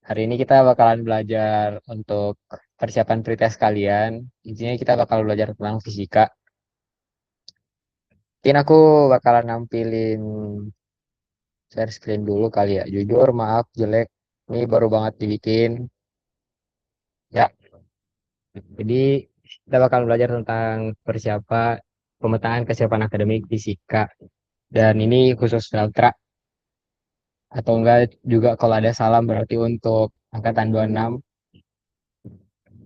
Hari ini kita bakalan belajar untuk persiapan pretest kalian. Intinya kita bakal belajar tentang fisika. Mungkin aku bakalan nampilin share screen dulu kali ya. Jujur, maaf jelek. Ini baru banget dibikin. Ya, jadi kita bakal belajar tentang pemetaan kesiapan akademik fisika. Dan ini khusus Ultra atau enggak juga kalau ada salam berarti untuk angkatan 26.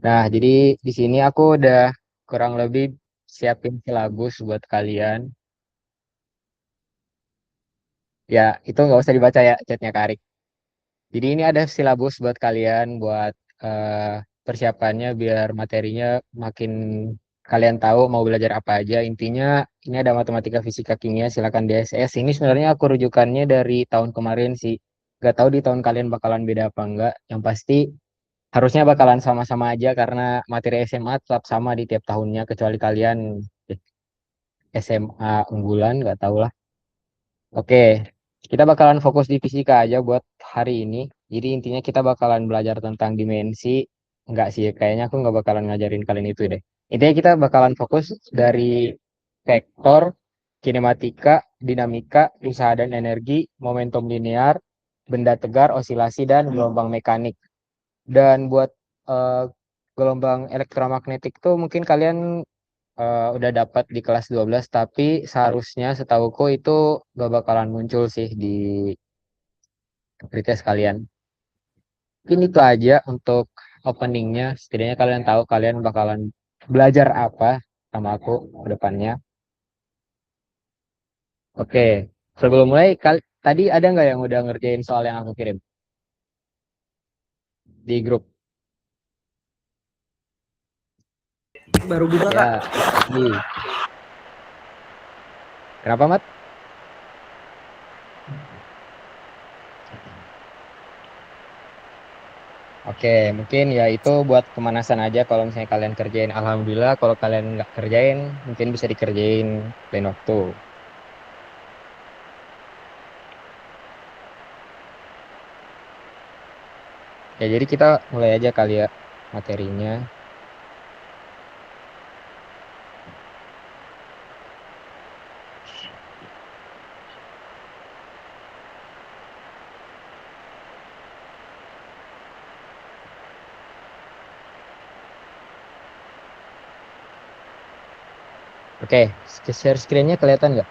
Nah, jadi di sini aku udah kurang lebih siapin silabus buat kalian. Ya, itu nggak usah dibaca ya chatnya Kak Arik. Jadi ini ada silabus buat kalian buat persiapannya biar materinya makin kalian tahu mau belajar apa aja. Intinya ini ada matematika, fisika, kimia, silakan DSS. Ini sebenarnya aku rujukannya dari tahun kemarin sih. Gak tahu di tahun kalian bakalan beda apa enggak. Yang pasti harusnya bakalan sama-sama aja karena materi SMA tetap sama di tiap tahunnya kecuali kalian SMA unggulan, nggak tahu lah. Oke, kita bakalan fokus di fisika aja buat hari ini. Jadi intinya kita bakalan belajar tentang dimensi. Enggak sih, kayaknya aku nggak bakalan ngajarin kalian itu deh. Intinya kita bakalan fokus dari vektor, kinematika, dinamika, usaha dan energi, momentum linear, benda tegar, osilasi, dan gelombang mekanik. Dan buat eh, gelombang elektromagnetik tuh mungkin kalian udah dapat di kelas 12 tapi seharusnya setauku itu gak bakalan muncul sih di pretest kalian. Mungkin itu aja untuk openingnya. Setidaknya kalian tahu kalian bakalan belajar apa sama aku ke depannya. Oke, sebelum mulai, tadi ada nggak yang udah ngerjain soal yang aku kirim di grup? Baru buka kak. Ya, makasih. Kenapa, Mat? Oke, mungkin ya itu buat pemanasan aja kalau misalnya kalian kerjain. Alhamdulillah, kalau kalian nggak kerjain, mungkin bisa dikerjain lain waktu. Ya, jadi kita mulai aja kali ya materinya. Oke, share screen-nya kelihatan nggak?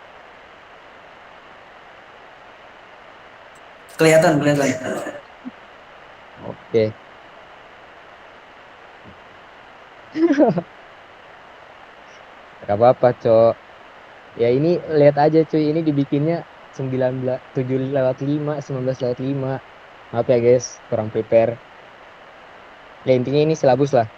Kelihatan, kelihatan. Oke, nggak apa-apa, Cok. Ya ini lihat aja cuy, ini dibikinnya 19 7 lewat 5, 19 lewat 5. Maaf ya guys, kurang prepare. Ya intinya ini silabus lah.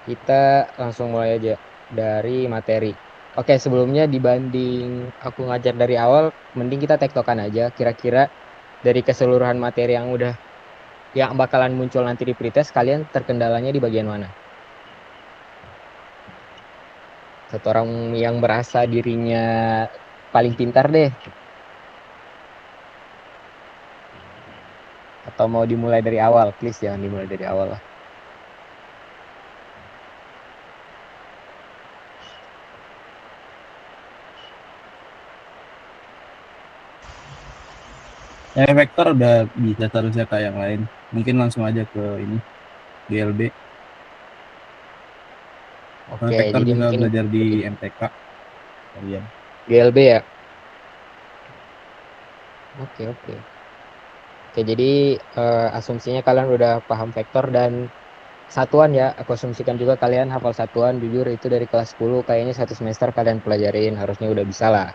Kita langsung mulai aja dari materi. Oke, sebelumnya dibanding aku ngajar dari awal, mending kita tektokan aja. Kira-kira dari keseluruhan materi yang bakalan muncul nanti di pretest, kalian terkendalanya di bagian mana? Satu orang yang merasa dirinya paling pintar deh, atau mau dimulai dari awal? Please jangan dimulai dari awal lah. Ya, vektor udah bisa seharusnya kayak yang lain. Mungkin langsung aja ke ini, GLB. Karena Oke, vektor jadi bisa mungkin belajar di MTK kalian. GLB ya. Oke, oke. Oke, jadi asumsinya kalian udah paham vektor dan satuan ya. Aku asumsikan juga kalian hafal satuan. Jujur itu dari kelas 10 kayaknya satu semester kalian pelajarin. Harusnya udah bisa lah.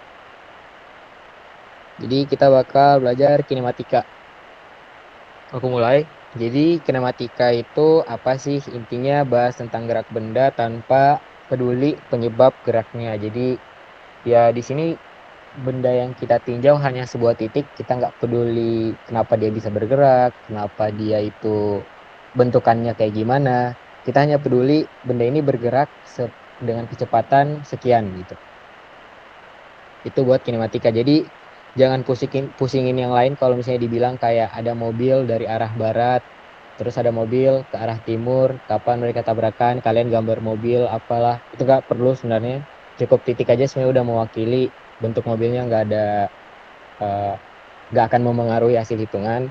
Jadi kita bakal belajar kinematika. Aku mulai. Jadi kinematika itu apa sih? Intinya bahas tentang gerak benda tanpa peduli penyebab geraknya. Jadi ya di sini benda yang kita tinjau hanya sebuah titik, kita nggak peduli kenapa dia bisa bergerak, kenapa dia itu bentukannya kayak gimana. Kita hanya peduli benda ini bergerak dengan kecepatan sekian gitu. Itu buat kinematika. Jadi Jangan pusingin yang lain kalau misalnya dibilang kayak ada mobil dari arah barat, terus ada mobil ke arah timur, kapan mereka tabrakan, kalian gambar mobil, apalah. Itu nggak perlu sebenarnya. Cukup titik aja sebenarnya udah mewakili bentuk mobilnya, eh, nggak akan memengaruhi hasil hitungan.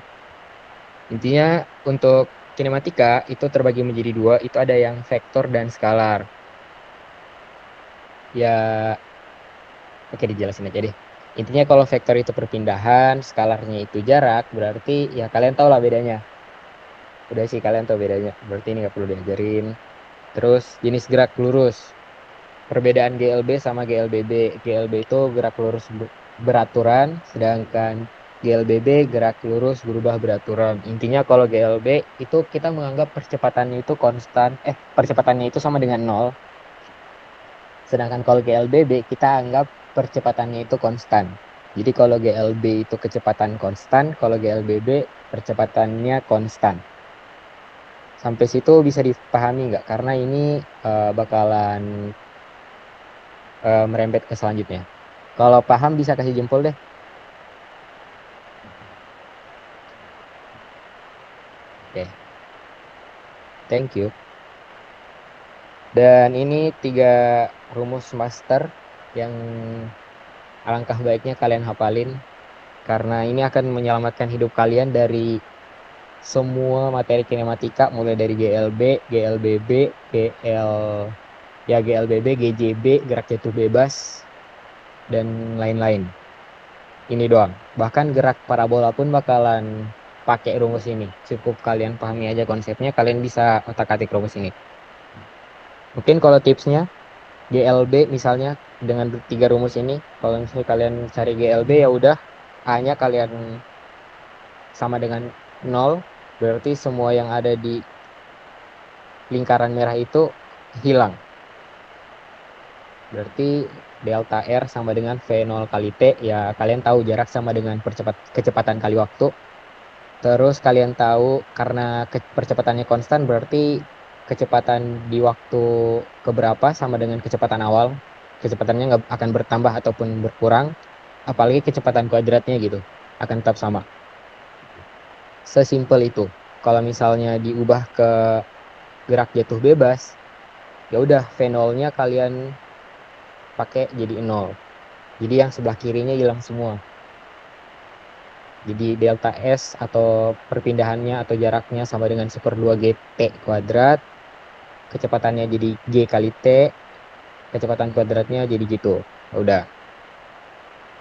Intinya untuk kinematika itu terbagi menjadi dua, itu ada yang vektor dan skalar. Ya, oke dijelasin aja deh. Intinya kalau vektor itu perpindahan, skalarnya itu jarak, berarti ya kalian tahu lah bedanya. Udah sih kalian tahu bedanya, berarti ini nggak perlu diajarin. Terus jenis gerak lurus, perbedaan GLB sama GLBB. GLB itu gerak lurus beraturan, sedangkan GLBB gerak lurus berubah beraturan. Intinya kalau GLB itu kita menganggap percepatannya itu konstan, percepatannya itu sama dengan nol. Sedangkan kalau GLBB kita anggap percepatannya itu konstan. Jadi kalau GLB itu kecepatan konstan, kalau GLBB percepatannya konstan. Sampai situ bisa dipahami nggak? Karena ini bakalan merembet ke selanjutnya. Kalau paham bisa kasih jempol deh. Oke, thank you. Dan ini 3 rumus master yang alangkah baiknya kalian hafalin. Karena ini akan menyelamatkan hidup kalian dari semua materi kinematika mulai dari GLB, GLBB, GL ya GLBB, GJB, gerak jatuh bebas dan lain-lain. Ini doang. Bahkan gerak parabola pun bakalan pakai rumus ini. Cukup kalian pahami aja konsepnya, kalian bisa otak-atik rumus ini. Mungkin kalau tipsnya GLB misalnya dengan 3 rumus ini, kalau misalnya kalian cari GLB ya udah A-nya kalian sama dengan 0, berarti semua yang ada di lingkaran merah itu hilang. Berarti delta R sama dengan V0 kali T, ya kalian tahu jarak sama dengan kecepatan kali waktu. Terus kalian tahu karena percepatannya konstan berarti kecepatan di waktu keberapa sama dengan kecepatan awal. Kecepatannya nggak akan bertambah ataupun berkurang, apalagi kecepatan kuadratnya gitu, akan tetap sama. Sesimpel itu. Kalau misalnya diubah ke gerak jatuh bebas, ya udah V0-nya kalian pakai jadi 0. Jadi yang sebelah kirinya hilang semua. Jadi delta S atau perpindahannya atau jaraknya sama dengan 1/2 GT kuadrat. Kecepatannya jadi G kali T. Kecepatan kuadratnya jadi gitu. Udah.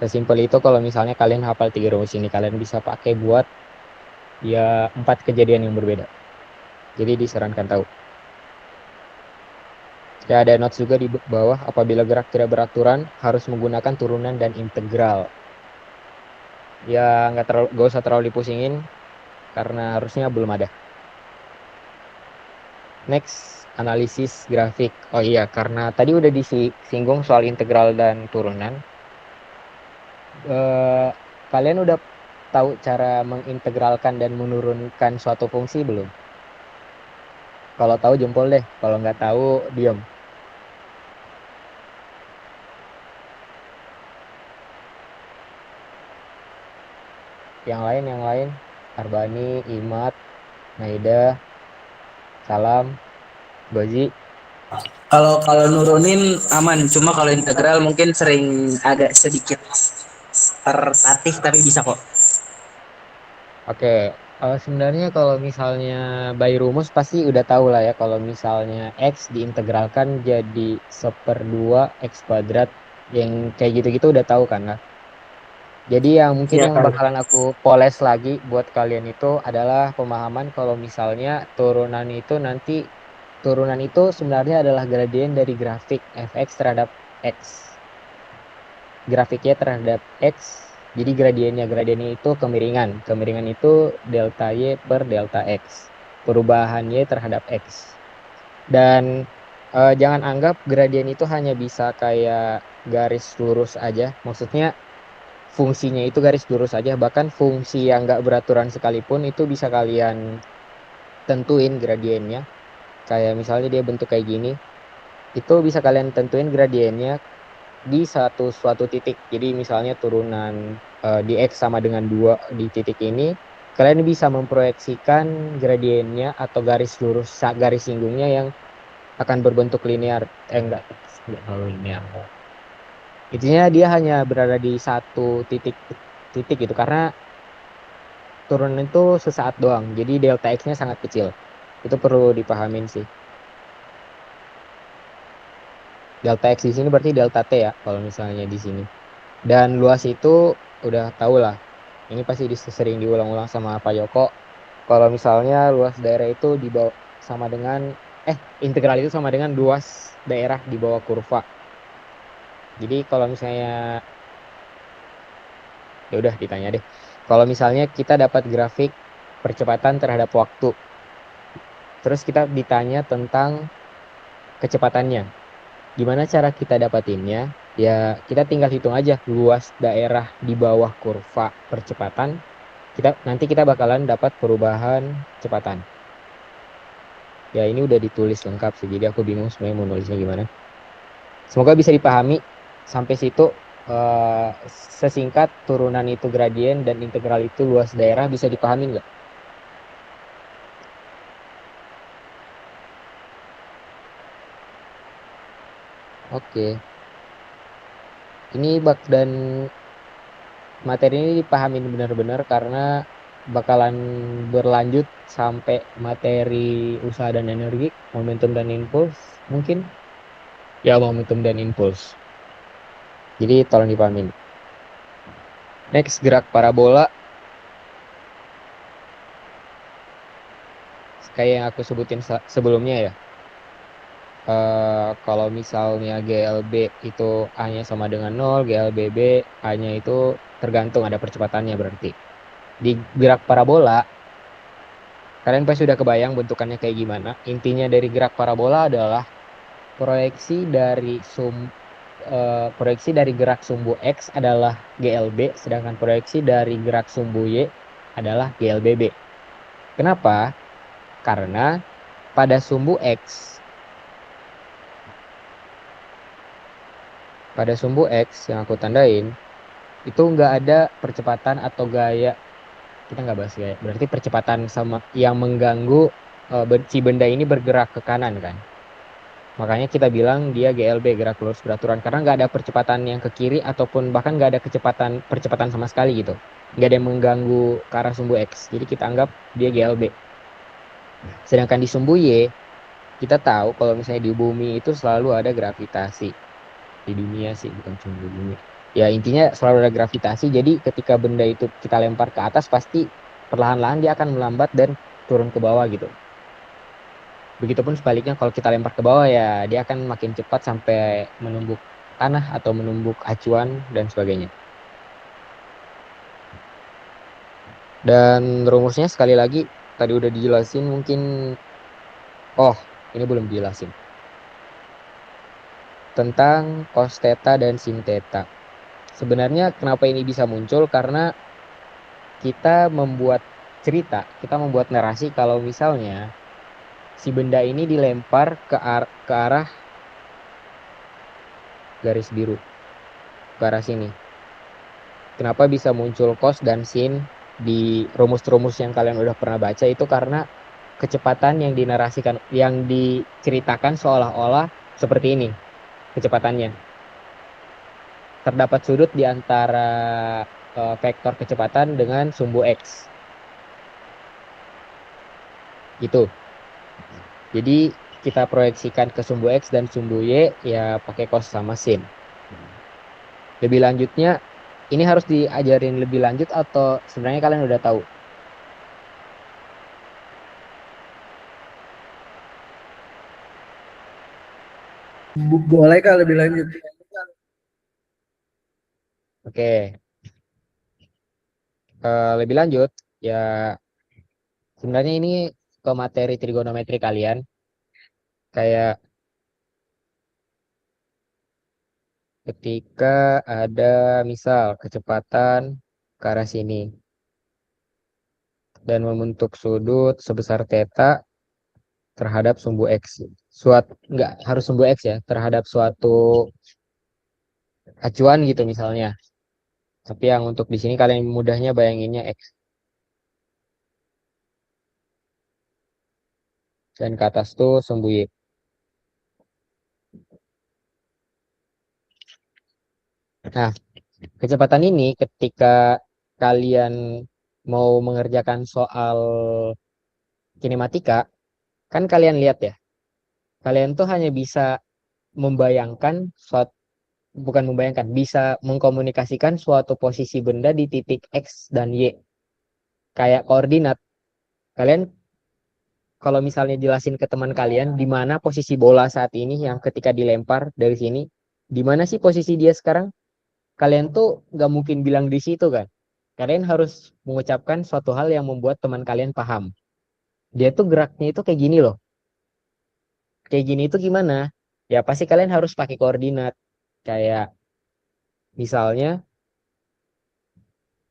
Sesimpel itu kalau misalnya kalian hafal 3 rumus ini. Kalian bisa pakai buat ya 4 kejadian yang berbeda. Jadi disarankan tahu. Ya ada notes juga di bawah. Apabila gerak tidak beraturan, harus menggunakan turunan dan integral. Ya gak usah terlalu dipusingin. Karena harusnya belum ada. Next, analisis grafik. Oh iya, karena tadi udah disinggung soal integral dan turunan. Kalian udah tahu cara mengintegralkan dan menurunkan suatu fungsi belum? Kalau tahu jempol deh, kalau nggak tahu diam. Yang lain, Arbani, Imat, Naida, Salam, Gozi. Kalau nurunin aman, cuma kalau integral mungkin sering agak sedikit tertatih tapi bisa kok. Oke, sebenarnya kalau misalnya by rumus pasti udah tahu lah ya kalau misalnya X diintegralkan jadi 1/2 X kuadrat, yang kayak gitu-gitu udah tahu kan lah. Jadi yang mungkin Iya yang kan. bakalan aku poles lagi buat kalian itu adalah pemahaman kalau misalnya turunan itu sebenarnya adalah gradien dari grafik fx terhadap x. Grafiknya terhadap x, jadi gradiennya itu kemiringan. Kemiringan itu delta y per delta x. Perubahan y terhadap x. Dan jangan anggap gradien itu hanya bisa kayak garis lurus aja. Maksudnya fungsinya itu garis lurus aja. Bahkan fungsi yang nggak beraturan sekalipun itu bisa kalian tentuin gradiennya. Kayak misalnya dia bentuk kayak gini. Itu bisa kalian tentuin gradiennya di suatu titik. Jadi misalnya turunan di X sama dengan 2 di titik ini, kalian bisa memproyeksikan gradiennya atau garis lurus garis singgungnya yang akan berbentuk linear. Enggak terlalu linear. Intinya dia hanya berada di satu titik titik gitu karena turun itu sesaat doang. Jadi delta X-nya sangat kecil. Itu perlu dipahamin sih. Delta X di sini berarti delta T ya kalau misalnya di sini. Dan luas itu udah tau lah. Ini pasti sering diulang-ulang sama Pak Joko. Kalau misalnya luas daerah itu di bawah sama dengan integral itu sama dengan luas daerah di bawah kurva. Jadi kalau misalnya ya udah ditanya deh. Kalau misalnya kita dapat grafik percepatan terhadap waktu, terus kita ditanya tentang kecepatannya. Gimana cara kita dapatinnya? Ya, kita tinggal hitung aja luas daerah di bawah kurva percepatan. Nanti kita bakalan dapat perubahan kecepatan. Ya, ini udah ditulis lengkap sih. Jadi aku bingung sebenarnya mau nulisnya gimana. Semoga bisa dipahami sampai situ. eh, Sesingkat turunan itu gradien dan integral itu luas daerah bisa dipahami nggak? Oke. Ini dan materi ini dipahamin benar-benar karena bakalan berlanjut sampai materi usaha dan energi, momentum dan impuls mungkin. Ya, momentum dan impuls. Jadi tolong dipahamin. Next, gerak parabola. Kayak yang aku sebutin sebelumnya ya. Kalau misalnya GLB itu A-nya sama dengan 0, GLBB A-nya itu tergantung ada percepatannya berarti. Di gerak parabola, kalian pasti sudah kebayang bentukannya kayak gimana. Intinya dari gerak parabola adalah proyeksi dari proyeksi dari gerak sumbu X adalah GLB, sedangkan proyeksi dari gerak sumbu Y adalah GLBB. Kenapa? Karena pada sumbu X, yang aku tandain, itu nggak ada percepatan atau gaya. Kita nggak bahas gaya. Berarti percepatan sama yang mengganggu si benda ini bergerak ke kanan kan. Makanya kita bilang dia GLB, gerak lurus beraturan, karena nggak ada percepatan yang ke kiri ataupun bahkan nggak ada percepatan sama sekali gitu. Nggak ada yang mengganggu ke arah sumbu X. Jadi kita anggap dia GLB. Sedangkan di sumbu Y, kita tahu kalau misalnya di bumi itu selalu ada gravitasi. Di dunia sih, bukan cuma di bumi. Ya intinya selalu ada gravitasi. Jadi ketika benda itu kita lempar ke atas, pasti perlahan-lahan dia akan melambat dan turun ke bawah gitu. Begitupun sebaliknya kalau kita lempar ke bawah ya dia akan makin cepat sampai menumbuk tanah atau menumbuk acuan dan sebagainya. Dan rumusnya sekali lagi tadi udah dijelasin mungkin ini belum dijelasin tentang cos theta dan sin theta. Sebenarnya kenapa ini bisa muncul karena kita membuat narasi kalau misalnya si benda ini dilempar ke arah garis biru, ke arah sini. Kenapa bisa muncul cos dan sin di rumus-rumus yang kalian udah pernah baca itu karena kecepatan yang dinarasikan, yang diceritakan seolah-olah seperti ini kecepatannya. Terdapat sudut di antara vektor kecepatan dengan sumbu X. Itu. Jadi kita proyeksikan ke sumbu X dan sumbu Y ya pakai cos sama sin. Lebih lanjutnya, ini harus diajarin lebih lanjut atau sebenarnya kalian udah tahu? Boleh kah lebih lanjut? Oke, lebih lanjut ya sebenarnya ini ke materi trigonometri kalian kayak ketika ada misal kecepatan ke arah sini dan membentuk sudut sebesar theta terhadap sumbu X. Nggak harus sumbu X ya, terhadap suatu acuan gitu misalnya. Tapi yang untuk di sini kalian mudahnya bayanginnya X. Dan ke atas tuh sumbu Y. Nah, kecepatan ini ketika kalian mau mengerjakan soal kinematika, kan kalian lihat ya, kalian tuh hanya bisa membayangkan suatu, bukan membayangkan, bisa mengkomunikasikan suatu posisi benda di titik X dan Y. Kayak koordinat. Kalian kalau misalnya jelasin ke teman kalian di mana posisi bola saat ini yang ketika dilempar dari sini, di mana sih posisi dia sekarang? Kalian tuh nggak mungkin bilang di situ kan. Kalian harus mengucapkan suatu hal yang membuat teman kalian paham. Dia tuh geraknya itu kayak gini loh. Kayak gini itu gimana? Ya pasti kalian harus pakai koordinat. Kayak misalnya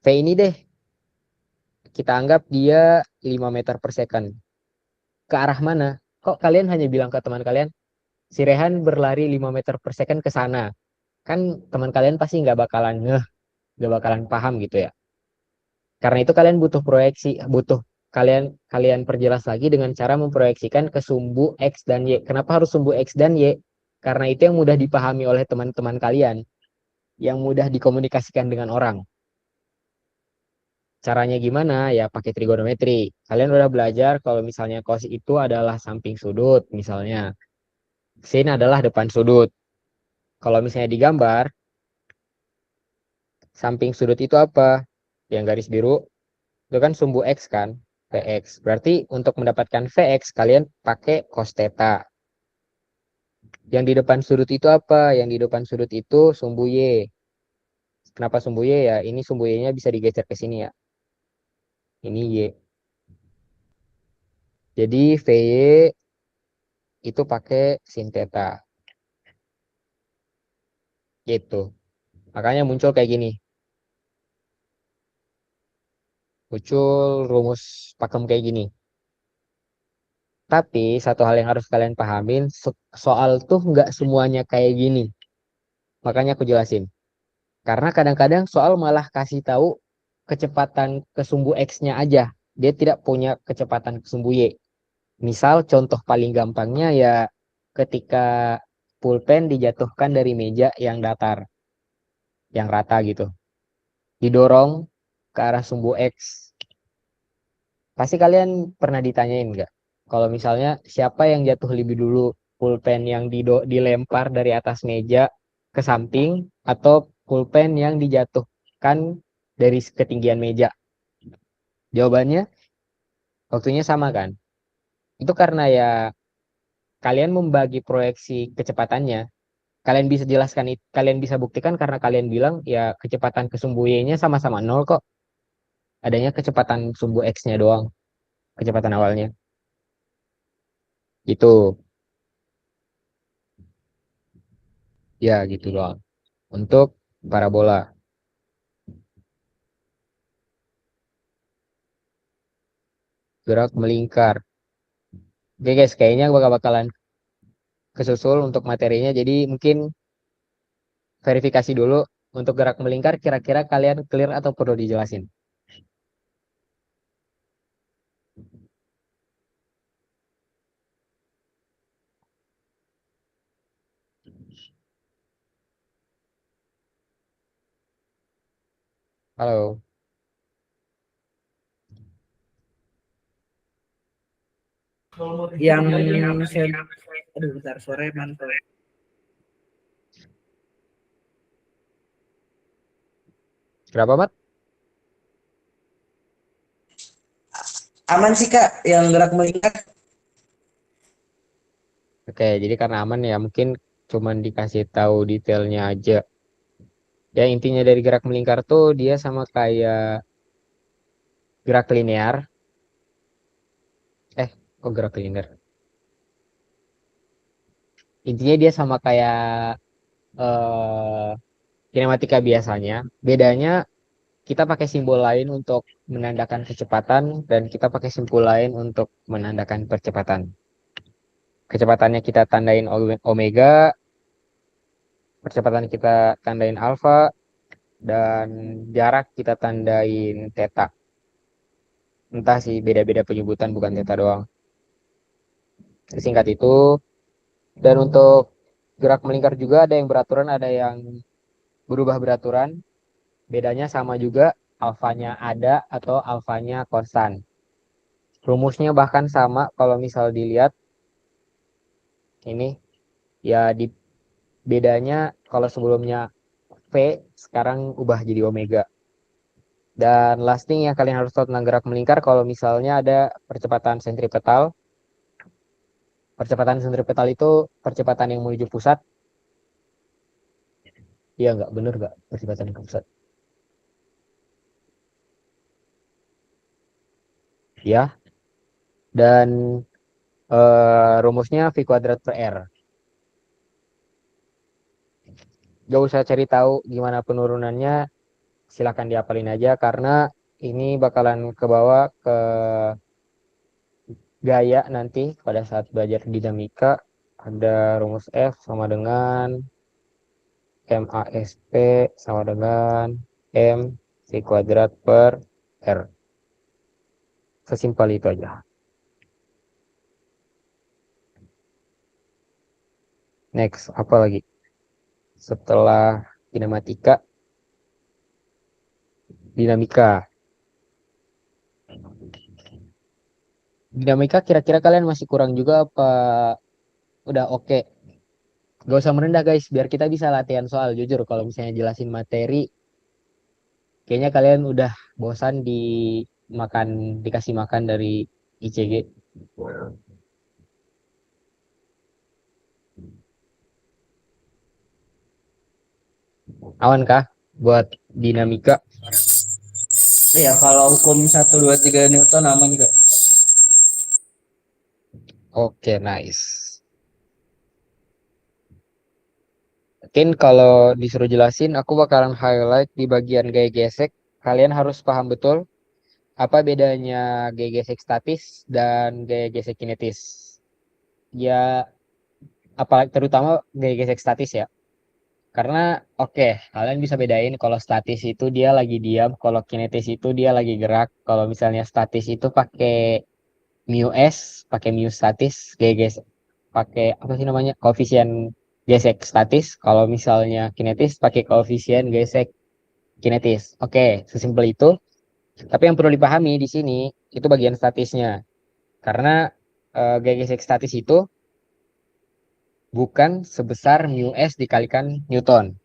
V ini deh, kita anggap dia 5 meter per second. Ke arah mana? Kok kalian hanya bilang ke teman kalian, si Rehan berlari 5 meter per second ke sana. Kan teman kalian pasti nggak bakalan nggak bakalan paham gitu ya. Karena itu kalian butuh proyeksi, butuh kalian kalian perjelas lagi dengan cara memproyeksikan ke sumbu X dan Y. Kenapa harus sumbu X dan Y? Karena itu yang mudah dipahami oleh teman-teman kalian, yang mudah dikomunikasikan dengan orang. Caranya gimana? Ya pakai trigonometri. Kalian udah belajar kalau misalnya cos itu adalah samping sudut, misalnya. Sin adalah depan sudut. Kalau misalnya digambar, samping sudut itu apa? Yang garis biru itu kan sumbu X kan, Vx. Berarti untuk mendapatkan Vx kalian pakai cos theta. Yang di depan sudut itu apa? Yang di depan sudut itu sumbu Y. Kenapa sumbu Y ya? Ini sumbu Y-nya bisa digeser ke sini ya. Ini Y. Jadi Vy itu pakai sin theta. Gitu. Makanya muncul kayak gini. Muncul rumus pakem kayak gini. Tapi satu hal yang harus kalian pahamin, soal tuh nggak semuanya kayak gini. Makanya aku jelasin. Karena kadang-kadang soal malah kasih tahu kecepatan ke sumbu X-nya aja. Dia tidak punya kecepatan ke sumbu Y. Misal contoh paling gampangnya ya ketika pulpen dijatuhkan dari meja yang datar, yang rata gitu. Didorong ke arah sumbu X. Pasti kalian pernah ditanyain nggak? Kalau misalnya siapa yang jatuh lebih dulu, pulpen yang dilempar dari atas meja ke samping atau pulpen yang dijatuhkan dari ketinggian meja? Jawabannya waktunya sama kan? Itu karena ya kalian membagi proyeksi kecepatannya. Kalian bisa jelaskan, kalian bisa buktikan karena kalian bilang ya kecepatan ke sumbu Y-nya sama-sama nol kok. Adanya kecepatan sumbu X-nya doang, kecepatan awalnya. Itu ya gitu doang. Untuk parabola. Gerak melingkar. Oke guys, kayaknya bakalan kesusul untuk materinya. Jadi mungkin verifikasi dulu untuk gerak melingkar. Kira-kira kalian clear atau perlu dijelasin? Halo, Yang saya, aduh bentar sore mantap. berapa Mat? Aman sih Kak, yang gerak melingkar. Oke, jadi karena aman ya mungkin cuman dikasih tahu detailnya aja. Ya intinya dari gerak melingkar tuh dia sama kayak gerak linear. Kok gerak linear? Intinya dia sama kayak eh, kinematika biasanya. Bedanya kita pakai simbol lain untuk menandakan kecepatan dan kita pakai simbol lain untuk menandakan percepatan. Kecepatannya kita tandain omega, percepatan kita tandain alfa, dan jarak kita tandain theta. Entah sih beda-beda penyebutan bukan theta doang. Singkat itu, dan untuk gerak melingkar juga ada yang beraturan, ada yang berubah beraturan. Bedanya sama juga, alfanya ada atau alfanya konstan. Rumusnya bahkan sama kalau misal dilihat ini ya di bedanya kalau sebelumnya V sekarang ubah jadi omega. Dan last thing yang kalian harus tahu tentang gerak melingkar kalau misalnya ada percepatan sentripetal. Percepatan sentripetal itu percepatan yang menuju pusat. Iya nggak bener nggak percepatan ke pusat? Ya. Dan rumusnya V kuadrat per R. Gak usah cari tahu gimana penurunannya, silahkan diapalin aja karena ini bakalan ke bawah ke gaya nanti pada saat belajar dinamika. Ada rumus F sama dengan MASP sama dengan M V kuadrat per R. Sesimpel itu aja. Next, apa lagi? Setelah kinematika, dinamika. Dinamika kira-kira kalian masih kurang juga apa udah oke? Gak usah merendah guys, biar kita bisa latihan soal. Jujur, kalau misalnya jelasin materi, kayaknya kalian udah bosan dikasih makan dari ICG. Awan kah buat dinamika? Iya, kalau hukum 1, 2, 3 Newton aman juga. Oke, nice. Mungkin kalau disuruh jelasin, aku bakalan highlight di bagian gaya gesek. Kalian harus paham betul apa bedanya gaya gesek statis dan gaya gesek kinetis. Ya, apa terutama gaya gesek statis ya. Karena oke, kalian bisa bedain kalau statis itu dia lagi diam, kalau kinetis itu dia lagi gerak. Kalau misalnya statis itu pakai mu s, pakai mu statis, gaya gesek, pakai apa sih namanya? Koefisien gesek statis. Kalau misalnya kinetis pakai koefisien gesek kinetis. Oke, sesimpel itu. Tapi yang perlu dipahami di sini itu bagian statisnya. Karena gaya gesek statis itu bukan sebesar mu s dikalikan Newton.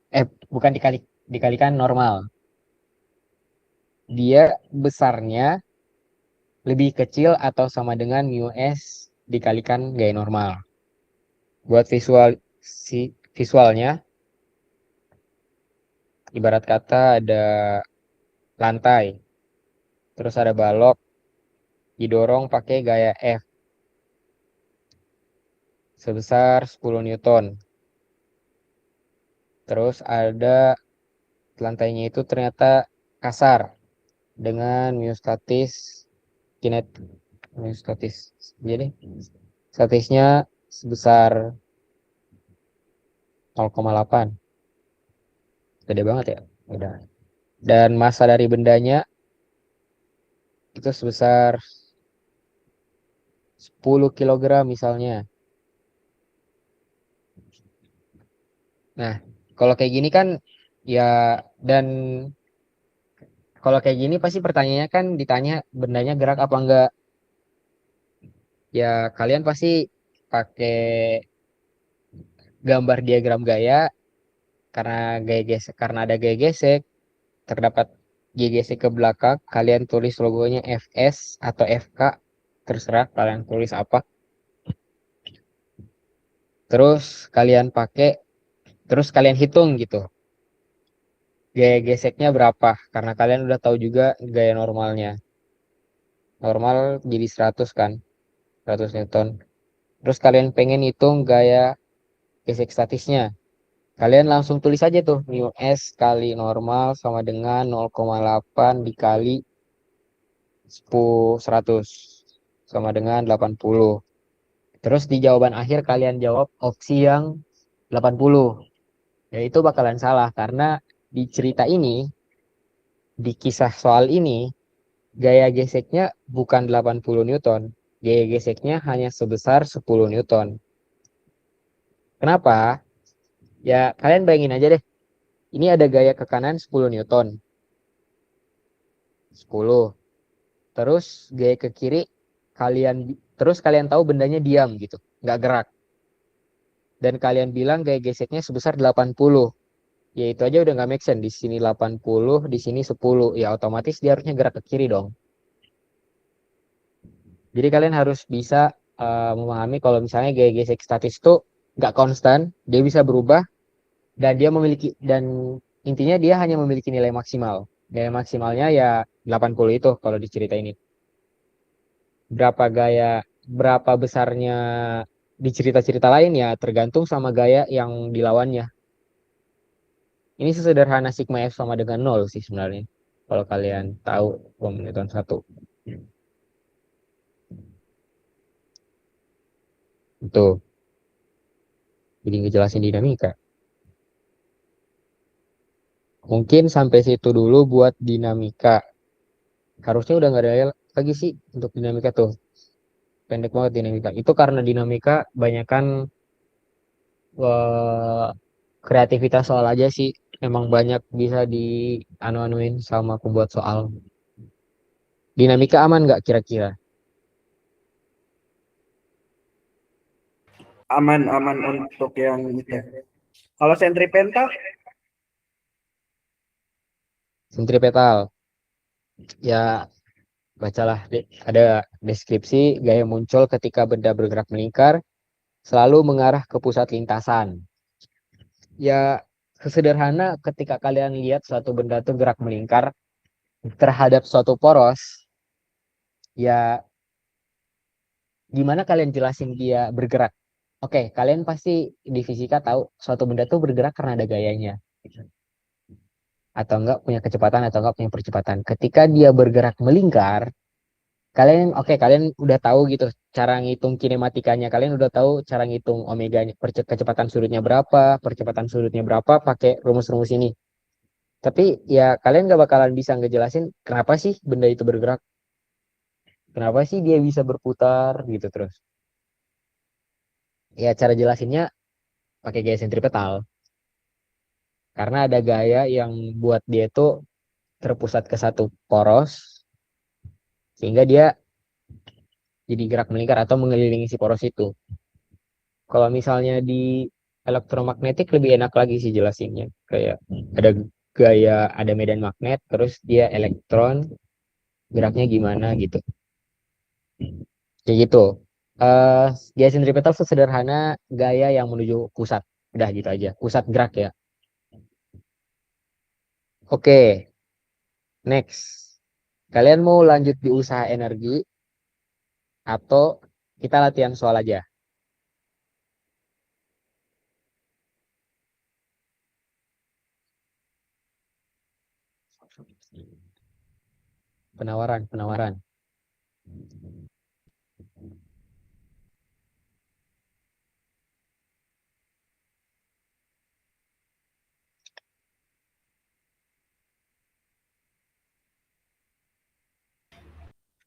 Bukan dikalikan normal. Dia besarnya lebih kecil atau sama dengan mu s dikalikan gaya normal. Buat visualnya, ibarat kata ada lantai, terus ada balok didorong pakai gaya F sebesar 10 Newton. Terus ada lantainya itu ternyata kasar dengan mu statis kinet mu statis. Jadi statisnya sebesar 0,8. Gede banget ya. Udah. Dan massa dari bendanya itu sebesar 10 kilogram misalnya. Nah, kalau kayak gini kan ya, dan kalau kayak gini pasti pertanyaannya kan ditanya bendanya gerak apa enggak. Ya kalian pasti pakai gambar diagram gaya karena gaya gesek, karena ada gaya gesek terdapat gaya gesek ke belakang, kalian tulis logonya FS atau FK, terserah kalian tulis apa. Terus kalian pakai, terus kalian hitung gitu. Gaya geseknya berapa? Karena kalian udah tahu juga gaya normalnya. Normal jadi 100 kan, 100 Newton. Terus kalian pengen hitung gaya gesek statisnya. Kalian langsung tulis aja tuh, mu s kali normal sama dengan 0,8 dikali 100 sama dengan 80. Terus di jawaban akhir kalian jawab opsi yang 80. Ya itu bakalan salah karena di cerita ini, di kisah soal ini, gaya geseknya bukan 80 Newton. Gaya geseknya hanya sebesar 10 Newton. Kenapa? Ya, kalian bayangin aja deh. Ini ada gaya ke kanan 10 Newton. 10. Terus gaya ke kiri kalian tahu bendanya diam gitu, nggak gerak. Dan kalian bilang gaya geseknya sebesar 80. Ya itu aja udah nggak make sense. Di sini 80, di sini 10. Ya otomatis dia harusnya gerak ke kiri dong. Jadi kalian harus bisa memahami kalau misalnya gaya gesek statis itu nggak konstan, dia bisa berubah dan intinya dia hanya memiliki nilai maksimal. Nilai maksimalnya ya 80 itu kalau di cerita ini. Berapa besarnya di cerita-cerita lain ya tergantung sama gaya yang dilawannya. Ini sesederhana sigma F sama dengan nol sih sebenarnya. Kalau kalian tahu Newton satu. Itu. Jadi ngejelasin dinamika. Mungkin sampai situ dulu buat dinamika. Harusnya udah nggak ada lagi sih untuk dinamika tuh. Pendek banget dinamika. Itu karena dinamika banyakan eh, kreativitas soal aja sih. Emang banyak bisa di anu-anuin sama pembuat soal. Dinamika aman nggak kira-kira? Aman-aman untuk yang itu. Kalau sentripetal, Sentripetal. Ya bacalah. Ada deskripsi gaya muncul ketika benda bergerak melingkar selalu mengarah ke pusat lintasan. Ya sesederhana ketika kalian lihat suatu benda tuh gerak melingkar terhadap suatu poros, ya gimana kalian jelasin dia bergerak? Oke, kalian pasti di fisika tahu suatu benda tuh bergerak karena ada gayanya. Atau enggak punya kecepatan atau enggak punya percepatan. Ketika dia bergerak melingkar, kalian udah tahu gitu cara ngitung kinematikanya. Kalian udah tahu cara ngitung omeganya, kecepatan sudutnya berapa, percepatan sudutnya berapa pakai rumus-rumus ini. Tapi ya kalian gak bakalan bisa ngejelasin kenapa sih benda itu bergerak, kenapa sih dia bisa berputar gitu terus. Ya cara jelasinnya pakai gaya sentripetal. Karena ada gaya yang buat dia tuh terpusat ke satu poros, sehingga dia jadi gerak melingkar atau mengelilingi si poros itu. Kalau misalnya di elektromagnetik lebih enak lagi sih jelasinnya. Kayak ada ada medan magnet, terus dia elektron, geraknya gimana gitu. Kayak gitu. Eh Gaya sentripetal sesederhana gaya yang menuju pusat. Udah gitu aja. Pusat gerak ya. Oke, next. Kalian mau lanjut di usaha energi atau kita latihan soal aja? Penawaran, penawaran.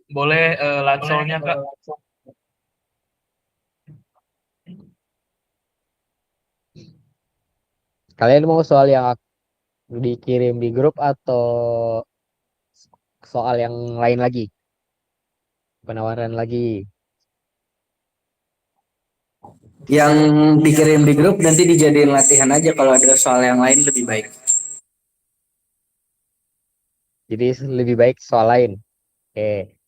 boleh lansolnya Kak. Kalian mau soal yang dikirim di grup atau soal yang lain lagi? Penawaran lagi. Yang dikirim di grup nanti dijadiin latihan aja kalau ada soal yang lain lebih baik. Jadi lebih baik soal lain. Oke.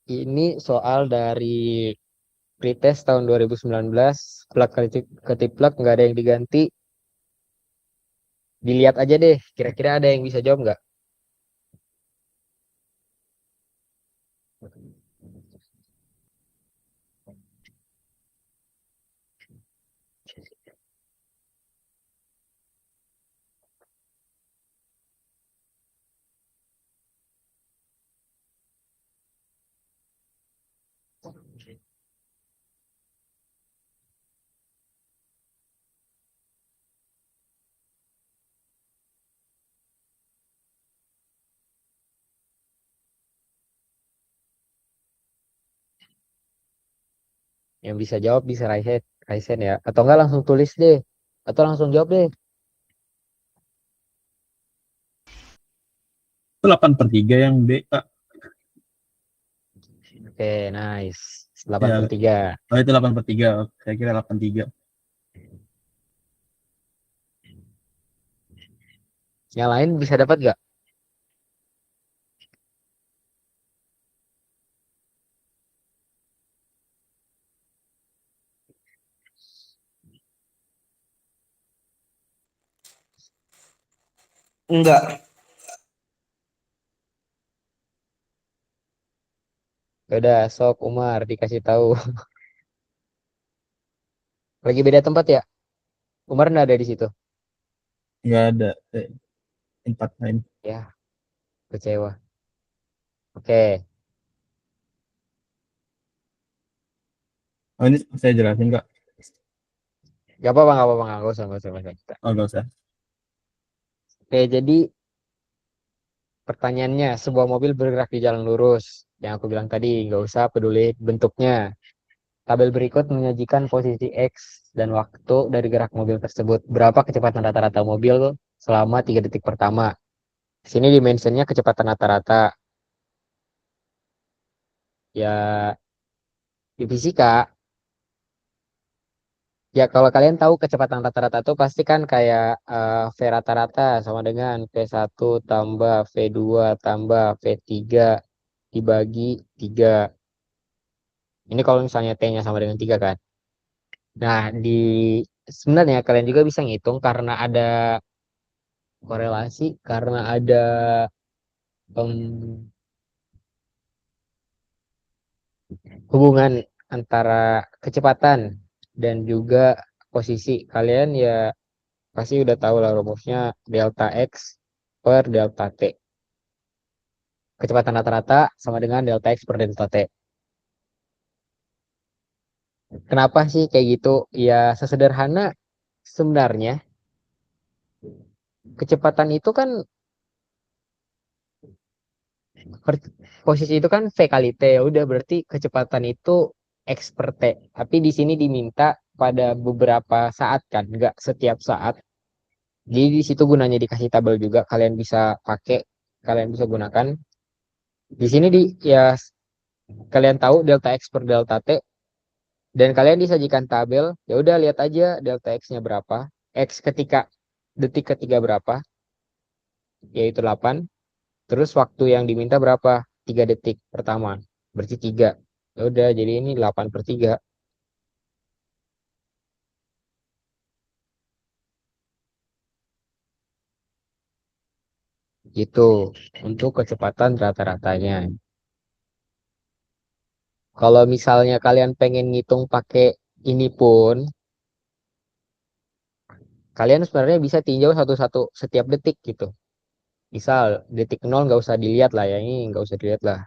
Ini soal dari pretest tahun 2019. Plak ketiplak nggak ada yang diganti. Dilihat aja deh. Kira-kira ada yang bisa jawab nggak? Yang bisa jawab bisa raise hand ya. Atau enggak langsung tulis deh. Atau langsung jawab deh. Itu 8/3 yang B, Kak. Oke, nice. Ya, 8/3. oh itu 8/3. Saya kira 8/3. Yang lain bisa dapat gak? Enggak. Ya udah, sok Umar dikasih tahu. Lagi beda tempat ya? Umar nggak ada di situ. Nggak ada. Empat lain. Ya, kecewa. Oke, Oh ini saya jelasin, Kak. gak apa-apa, gak apa-apa, gak usah, gak usah, gak usah. Oh nggak usah. Oke, jadi pertanyaannya, sebuah mobil bergerak di jalan lurus. Yang aku bilang tadi, nggak usah peduli bentuknya. Tabel berikut menyajikan posisi X dan waktu dari gerak mobil tersebut. Berapa kecepatan rata-rata mobil selama 3 detik pertama? Sini dimensionnya kecepatan rata-rata. Ya, di fisika, ya kalau kalian tahu kecepatan rata-rata itu pasti kan kayak V rata-rata sama dengan V1 tambah V2 tambah V3 dibagi 3. Ini kalau misalnya T-nya sama dengan 3 kan. Nah, sebenarnya kalian juga bisa ngitung karena ada korelasi, karena ada em, hubungan antara kecepatan dan juga posisi. Kalian ya pasti udah tahu lah rumusnya delta X per delta T. Kecepatan rata-rata sama dengan delta X per delta T. Kenapa sih kayak gitu? Ya sesederhana sebenarnya kecepatan itu kan per- posisi itu kan V kali T, ya udah berarti kecepatan itu X per T. Tapi di sini diminta pada beberapa saat kan, nggak setiap saat. Jadi di situ gunanya dikasih tabel juga, kalian bisa pakai, kalian bisa gunakan. Di sini ya kalian tahu delta X per delta T dan kalian disajikan tabel, ya udah lihat aja delta X-nya berapa, X ketika detik ketiga berapa, yaitu 8. Terus waktu yang diminta berapa? 3 detik pertama. Berarti 3. Ya udah, jadi ini 8/3 gitu untuk kecepatan rata-ratanya. Kalau misalnya kalian pengen ngitung pakai ini pun, kalian sebenarnya bisa tinjau satu-satu setiap detik gitu. Misal detik 0 nggak usah dilihat lah ya, ini nggak usah dilihat lah.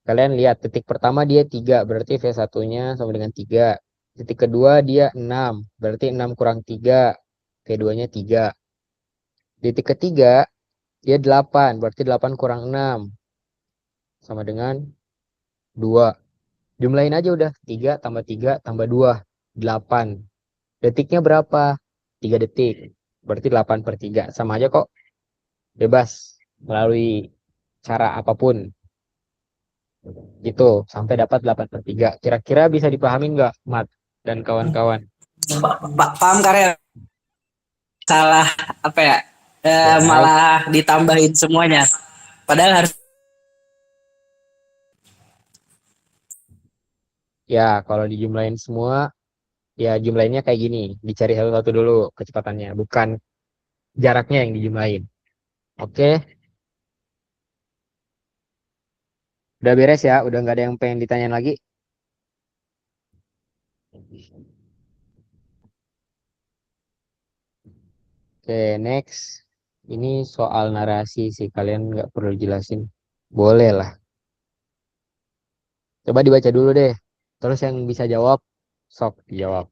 Kalian lihat detik pertama dia 3 berarti V1-nya sama dengan 3. Detik kedua dia 6 berarti 6 kurang 3, V2-nya 3. Detik ketiga dia 8 berarti 8 kurang 6 sama dengan 2. Jumlahin aja udah, 3 tambah 3 tambah 2, 8. Detiknya berapa? 3 detik. Berarti 8/3. Sama aja kok, bebas melalui cara apapun. Gitu, sampai dapat 8/3. Kira-kira bisa dipahami nggak, Mat dan kawan-kawan? Paham Karel? Salah apa ya? Oke, nice. Malah ditambahin semuanya. Padahal harus Ya, kalau dijumlahin semua, ya jumlahinnya kayak gini. Dicari satu-satu dulu kecepatannya, bukan jaraknya yang dijumlahin. Oke, udah beres ya, udah nggak ada yang pengen ditanyain lagi. Oke, next. Ini soal narasi sih, kalian nggak perlu jelasin. Boleh lah. Coba dibaca dulu deh. Terus yang bisa jawab, sok dijawab.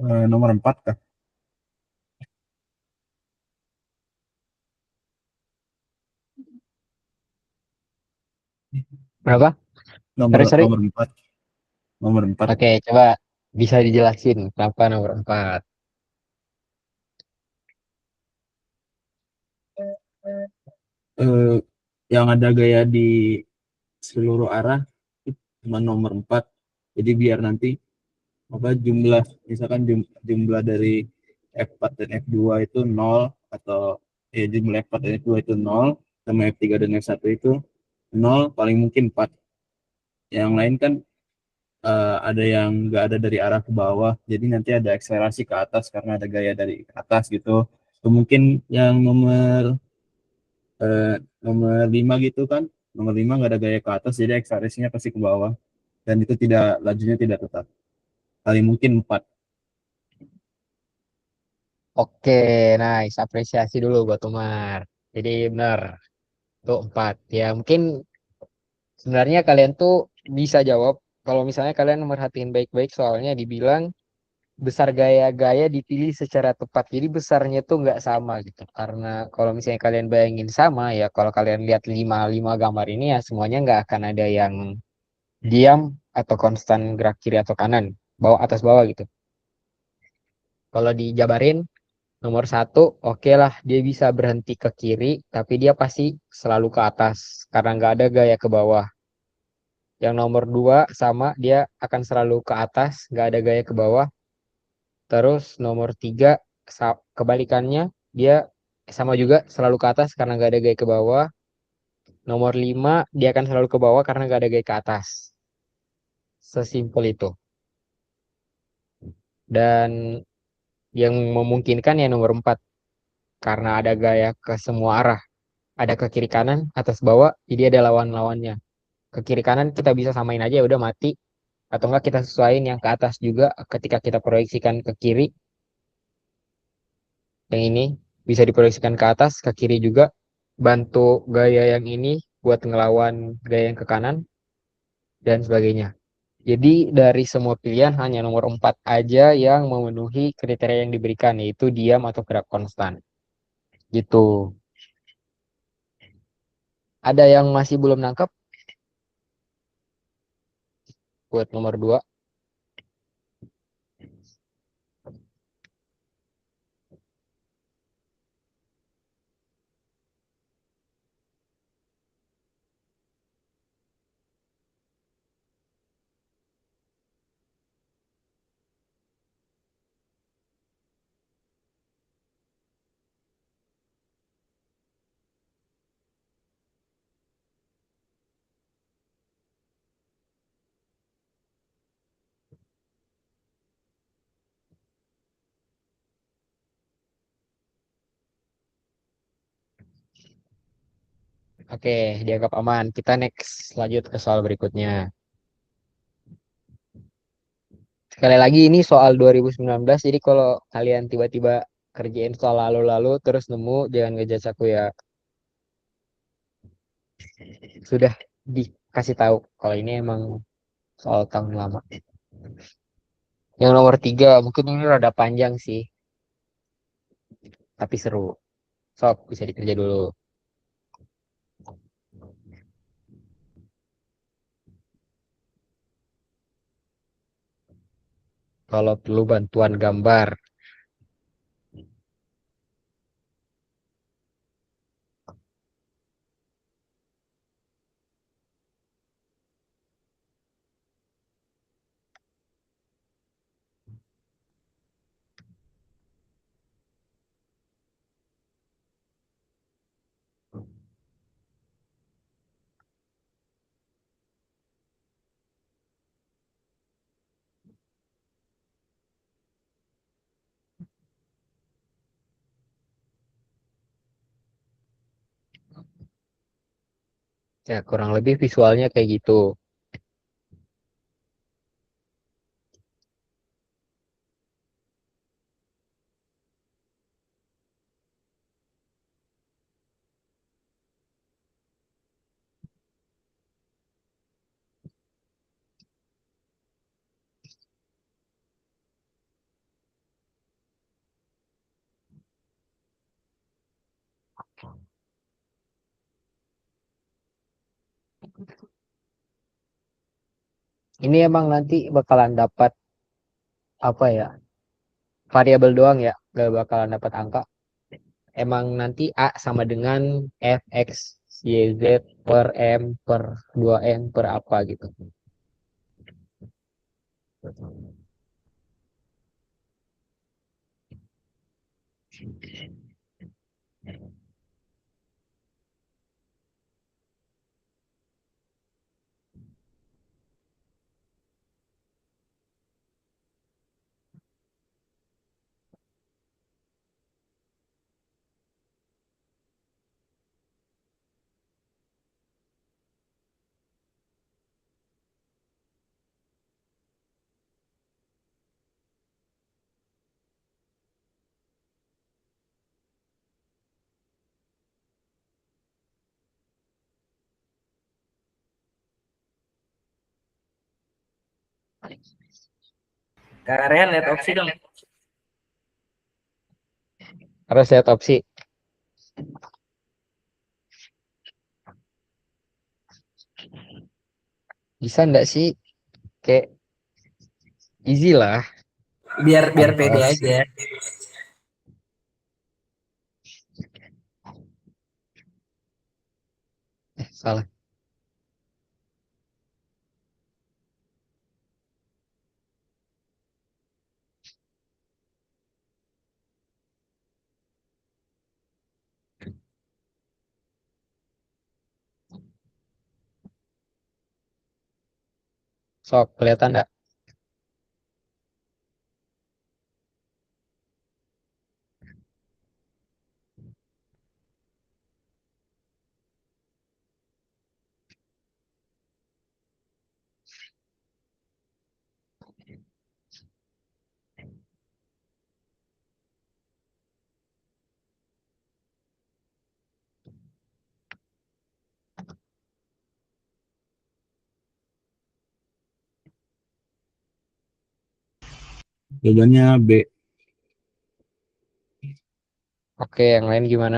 Nomor 4 kah? Berapa? Nomor Sorry, sorry. nomor 4. Nomor 4. Oke, coba bisa dijelasin kenapa nomor 4. Eh, yang ada gaya di seluruh arah itu cuma nomor 4. Jadi biar nanti apa jumlah misalkan jumlah dari F4 dan F2 itu nol, atau jumlah F4 dan F2 itu nol, sama F3 dan F1 itu nol, paling mungkin 4. Yang lain kan ada yang nggak ada dari arah ke bawah, jadi nanti ada akselerasi ke atas karena ada gaya dari atas gitu. Atau mungkin yang eh, nomor 5 gitu kan, nomor 5 nggak ada gaya ke atas, jadi akselerasinya pasti ke bawah, dan itu tidak, lajunya tidak tetap, paling mungkin 4. Oke, nice. Apresiasi dulu buat Umar. Jadi benar, tuh 4. Ya mungkin sebenarnya kalian tuh bisa jawab kalau misalnya kalian merhatiin baik-baik soalnya dibilang besar gaya-gaya dipilih secara tepat. Jadi besarnya tuh nggak sama gitu. Karena kalau misalnya kalian bayangin sama ya, kalau kalian lihat lima gambar ini ya semuanya nggak akan ada yang diam atau konstan gerak kiri atau kanan, bawah atas bawah gitu. Kalau dijabarin nomor satu, oke lah dia bisa berhenti ke kiri, tapi dia pasti selalu ke atas karena nggak ada gaya ke bawah. Yang nomor dua sama dia akan selalu ke atas, nggak ada gaya ke bawah. Terus nomor tiga kebalikannya dia sama juga selalu ke atas karena nggak ada gaya ke bawah. Nomor lima dia akan selalu ke bawah karena nggak ada gaya ke atas. Sesimpel itu. Dan yang memungkinkan ya nomor empat karena ada gaya ke semua arah. Ada ke kiri kanan, atas bawah, jadi ada lawan-lawannya. Ke kiri kanan kita bisa samain aja ya udah mati. Atau enggak kita sesuaiin yang ke atas juga ketika kita proyeksikan ke kiri. Yang ini bisa diproyeksikan ke atas, ke kiri juga. Bantu gaya yang ini buat ngelawan gaya yang ke kanan dan sebagainya. Jadi dari semua pilihan hanya nomor 4 aja yang memenuhi kriteria yang diberikan yaitu diam atau gerak konstan. Gitu. Ada yang masih belum nangkep? buat nomor 2. Oke, dianggap aman. Kita next lanjut ke soal berikutnya. Sekali lagi ini soal 2019, jadi kalau kalian tiba-tiba kerjain soal lalu-lalu terus nemu, jangan ngejudge aku ya. Sudah dikasih tahu kalau ini emang soal tahun lama. Yang nomor 3, mungkin ini rada panjang sih, tapi seru. Sok, bisa dikerja dulu. Kalau perlu bantuan gambar. Ya, kurang lebih visualnya kayak gitu. Ini emang nanti bakalan dapat apa ya? Variabel doang ya, gak bakalan dapat angka. Emang nanti A sama dengan fx yz per m per 2n per apa gitu. Kak Rehan lihat opsi dong. Harus lihat opsi. Bisa nggak sih? Kayak easy lah. Biar biar Apa pede sih? aja. Salah. Sok, kelihatan nggak? Jawabannya B. Oke, yang lain gimana?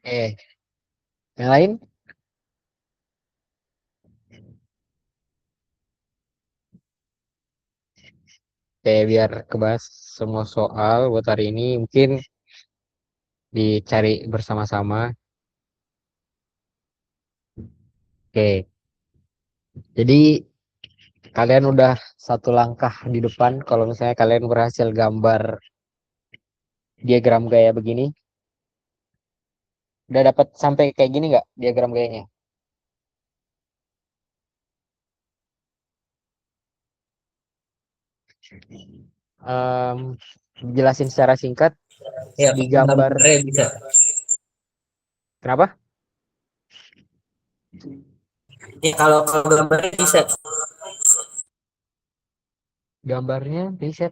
Eh, yang lain? Kayak biar kebahas semua soal buat hari ini mungkin dicari bersama-sama. Oke, jadi kalian udah satu langkah di depan kalau misalnya kalian berhasil gambar diagram gaya begini. Udah dapat sampai kayak gini nggak diagram gayanya? Em, jelasin secara singkat Ya, di gambar. gambarnya bisa. Kenapa? Ya, kalau gambarnya bisa. Gambarnya riset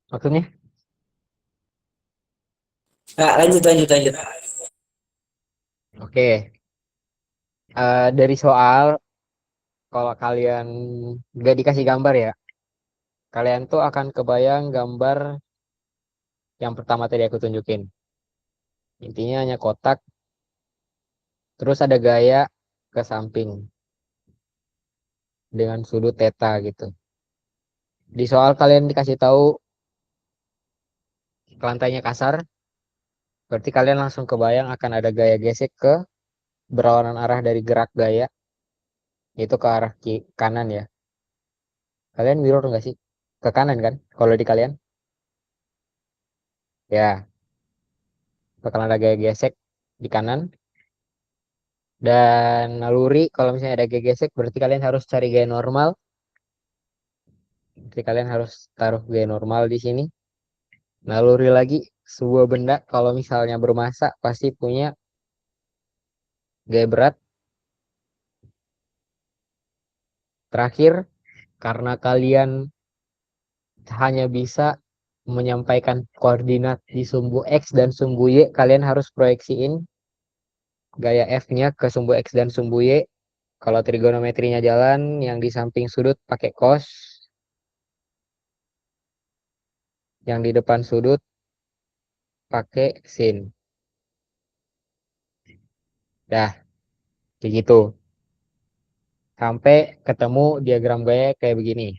maksudnya. Nah, lanjut lanjut lanjut. Oke, dari soal kalau kalian nggak dikasih gambar ya, kalian tuh akan kebayang gambar yang pertama tadi aku tunjukin. Intinya hanya kotak, terus ada gaya ke samping dengan sudut theta gitu. Di soal kalian dikasih tahu lantainya kasar, berarti kalian langsung kebayang akan ada gaya gesek ke berlawanan arah dari gerak gaya, yaitu ke arah kanan ya. Kalian mirror nggak sih? Ke kanan kan? Kalau di kalian, ya bakal ada gaya gesek di kanan. Dan naluri, kalau misalnya ada gaya gesek, berarti kalian harus cari gaya normal. Berarti kalian harus taruh gaya normal di sini. Naluri lagi, sebuah benda kalau misalnya bermassa pasti punya gaya berat. Terakhir, karena kalian hanya bisa menyampaikan koordinat di sumbu X dan sumbu Y, kalian harus proyeksiin gaya F-nya ke sumbu X dan sumbu Y. Kalau trigonometrinya jalan, yang di samping sudut pakai cos, yang di depan sudut pakai sin. Dah, kayak gitu. Sampai ketemu diagram gaya kayak begini.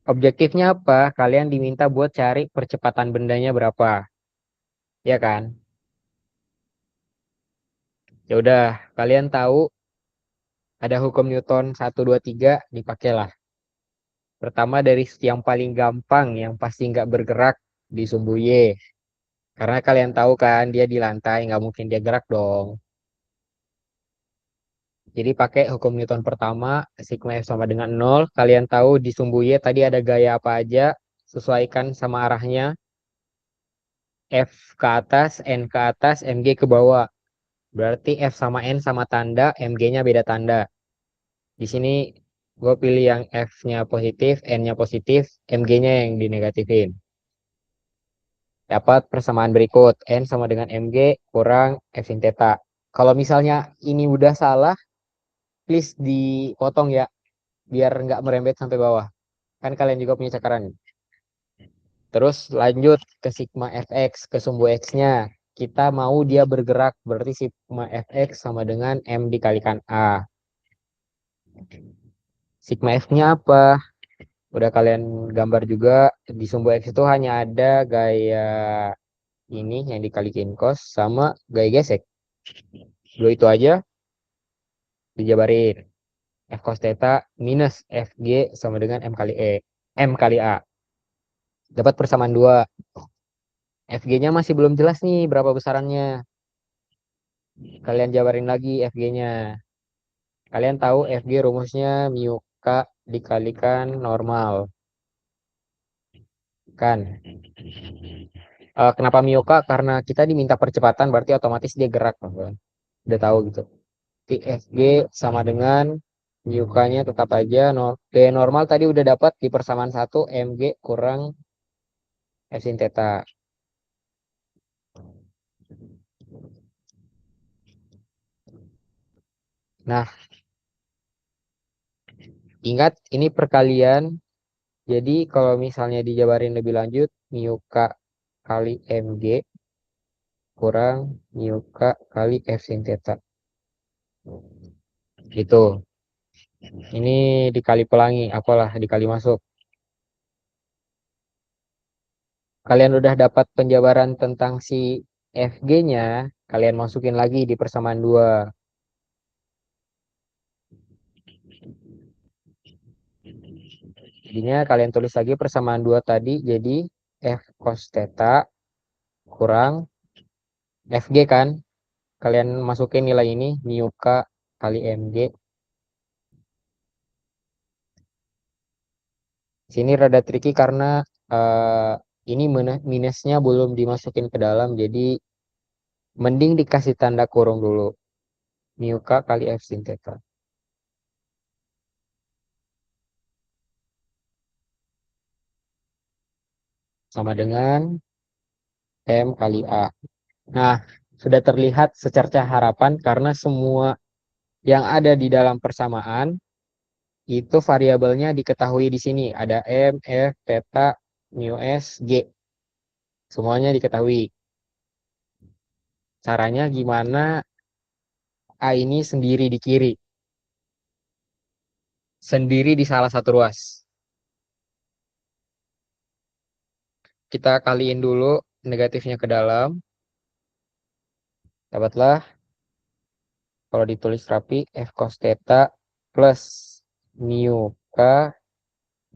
Objektifnya apa? Kalian diminta buat cari percepatan bendanya berapa. Ya kan? Ya udah, kalian tahu ada hukum Newton 1, 2, 3, dipakailah. Pertama dari yang paling gampang, yang pasti nggak bergerak di sumbu Y. Karena kalian tahu kan, dia di lantai, nggak mungkin dia gerak dong. Jadi pakai hukum Newton pertama, sigma F sama dengan 0. Kalian tahu di sumbu Y tadi ada gaya apa aja, sesuaikan sama arahnya. F ke atas, N ke atas, MG ke bawah. Berarti F sama N sama tanda, MG-nya beda tanda. Di sini gue pilih yang F-nya positif, N-nya positif, MG-nya yang dinegatifin. Dapat persamaan berikut. N sama dengan MG kurang F sin theta. Kalau misalnya ini udah salah, please dipotong ya, biar nggak merembet sampai bawah. Kan kalian juga punya cakaran. Terus lanjut ke sigma fx, ke sumbu x-nya. Kita mau dia bergerak, berarti sigma fx sama dengan M dikalikan A. Sigma f-nya apa? Udah kalian gambar juga, di sumbu x itu hanya ada gaya ini yang dikalikin cos sama gaya gesek. Dua itu aja dijabarin. F cos theta minus FG sama dengan M kali A. Dapat persamaan 2. FG-nya masih belum jelas nih berapa besarannya. Kalian jabarin lagi FG-nya. Kalian tahu FG rumusnya mu K dikalikan normal. Kan? Kenapa mu K? Karena kita diminta percepatan berarti otomatis dia gerak. Kan? Udah tahu gitu. Jadi FG sama dengan mu K-nya tetap aja. B normal tadi udah dapat di persamaan 1 MG kurang F sin theta. Nah, ingat ini perkalian. Jadi kalau misalnya dijabarin lebih lanjut, mu K kali MG kurang mu K kali F sin theta. Gitu. Ini dikali pelangi, apalah dikali masuk. Kalian udah dapat penjabaran tentang si FG-nya, kalian masukin lagi di persamaan 2. Jadinya kalian tulis lagi persamaan 2 tadi jadi F cos theta kurang FG kan. Kalian masukin nilai ini mu K kali MG. Sini rada tricky karena ini minusnya belum dimasukin ke dalam, jadi mending dikasih tanda kurung dulu. Mu K kali F sin theta. Sama dengan M kali A. Nah, sudah terlihat secerca harapan karena semua yang ada di dalam persamaan itu variabelnya diketahui di sini. Ada M, F, theta, mu S, G. Semuanya diketahui. Caranya gimana A ini sendiri di kiri. Sendiri di salah satu ruas. Kita kaliin dulu negatifnya ke dalam. Dapatlah kalau ditulis rapi F cos theta plus mu K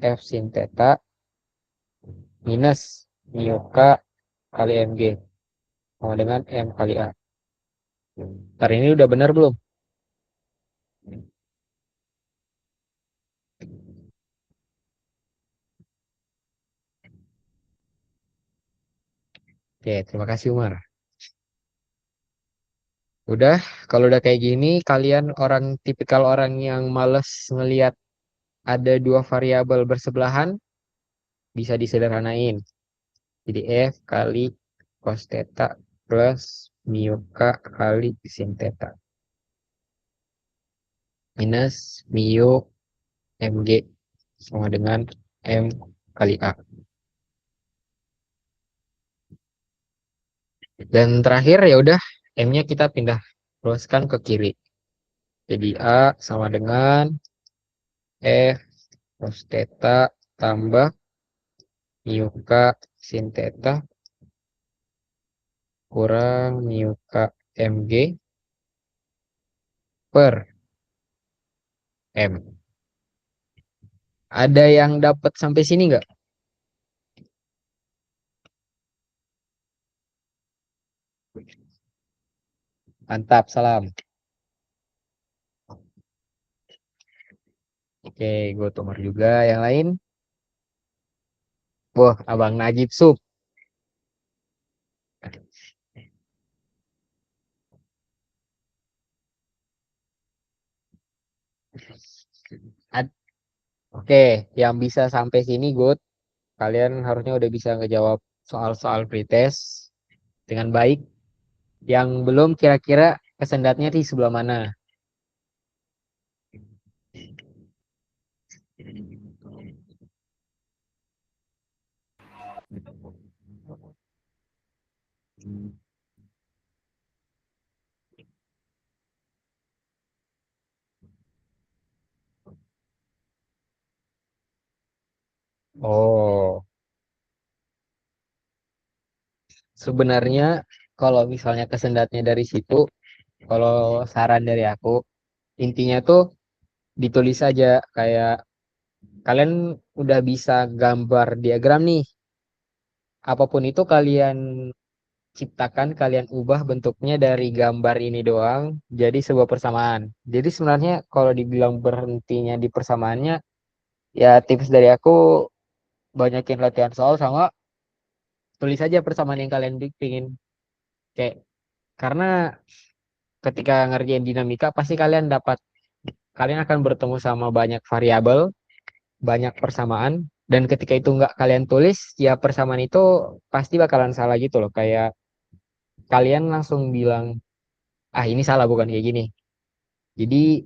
F sin theta minus mu K kali MG sama dengan M kali A. Ntar ini udah benar belum? Oke, terima kasih Umar. Udah, kalau udah kayak gini, kalian tipikal orang yang males ngelihat ada dua variabel bersebelahan, bisa disederhanain. Jadi F kali cos theta plus mu K kali sin theta minus mu MG sama dengan M kali A. Dan terakhir ya udah M-nya kita pindah teruskan ke kiri. Jadi A sama dengan F cos theta tambah mu K sin theta kurang mu K MG per M. Ada yang dapat sampai sini nggak? Mantap, salam. Oke, gue Tomar juga. Yang lain? Wah, Abang Najib Sub. Ad- Oke, yang bisa sampai sini good. Kalian harusnya udah bisa ngejawab soal-soal pretest dengan baik. Yang belum kira-kira kesendatnya di sebelah mana? Oh, sebenarnya kalau misalnya kesendatnya dari situ, kalau saran dari aku, intinya tuh ditulis aja kayak kalian udah bisa gambar diagram nih. apapun itu kalian ciptakan, kalian ubah bentuknya dari gambar ini doang jadi sebuah persamaan. Jadi sebenarnya kalau dibilang berhentinya di persamaannya, ya tips dari aku banyakin latihan soal sama tulis aja persamaan yang kalian bikin. Kayak karena ketika ngerjain dinamika pasti kalian akan bertemu sama banyak variabel, banyak persamaan, dan ketika itu nggak kalian tulis, ya persamaan itu pasti bakalan salah gitu loh. Kayak kalian langsung bilang, ah ini salah bukan kayak gini. Jadi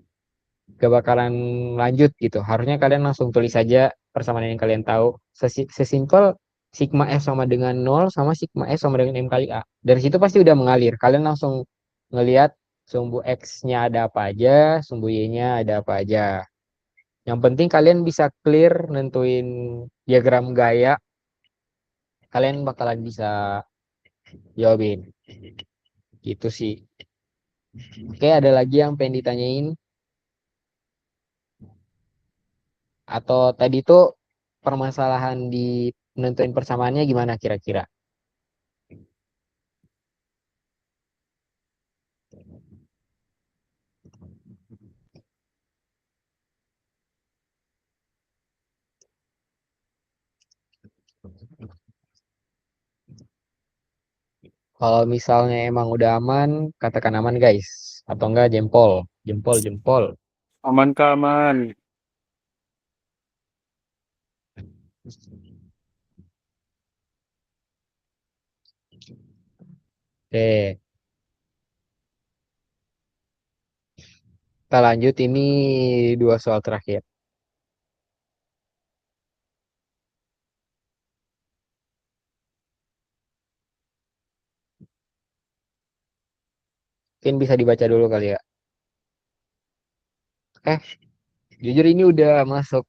gak bakalan lanjut gitu. Harusnya kalian langsung tulis saja persamaan yang kalian tahu. Sesimpel sigma F sama dengan nol sama sigma F sama dengan M kali A. Dari situ pasti udah mengalir. Kalian langsung ngelihat sumbu X-nya ada apa aja, sumbu Y-nya ada apa aja. Yang penting kalian bisa clear nentuin diagram gaya, kalian bakalan bisa jawabin. Gitu sih. Oke, ada lagi yang pengen ditanyain? Atau tadi tuh permasalahan di nentuin persamaannya gimana kira-kira? Kalau misalnya emang udah aman, katakan aman guys. Atau enggak jempol. Jempol, jempol. Aman kak, aman. Oke, kita lanjut ini dua soal terakhir. Mungkin bisa dibaca dulu kali ya. Eh, jujur ini udah masuk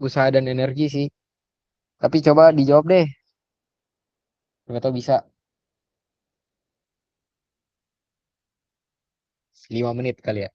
usaha dan energi sih. Tapi coba dijawab deh. Nggak tahu bisa 5 menit kali ya.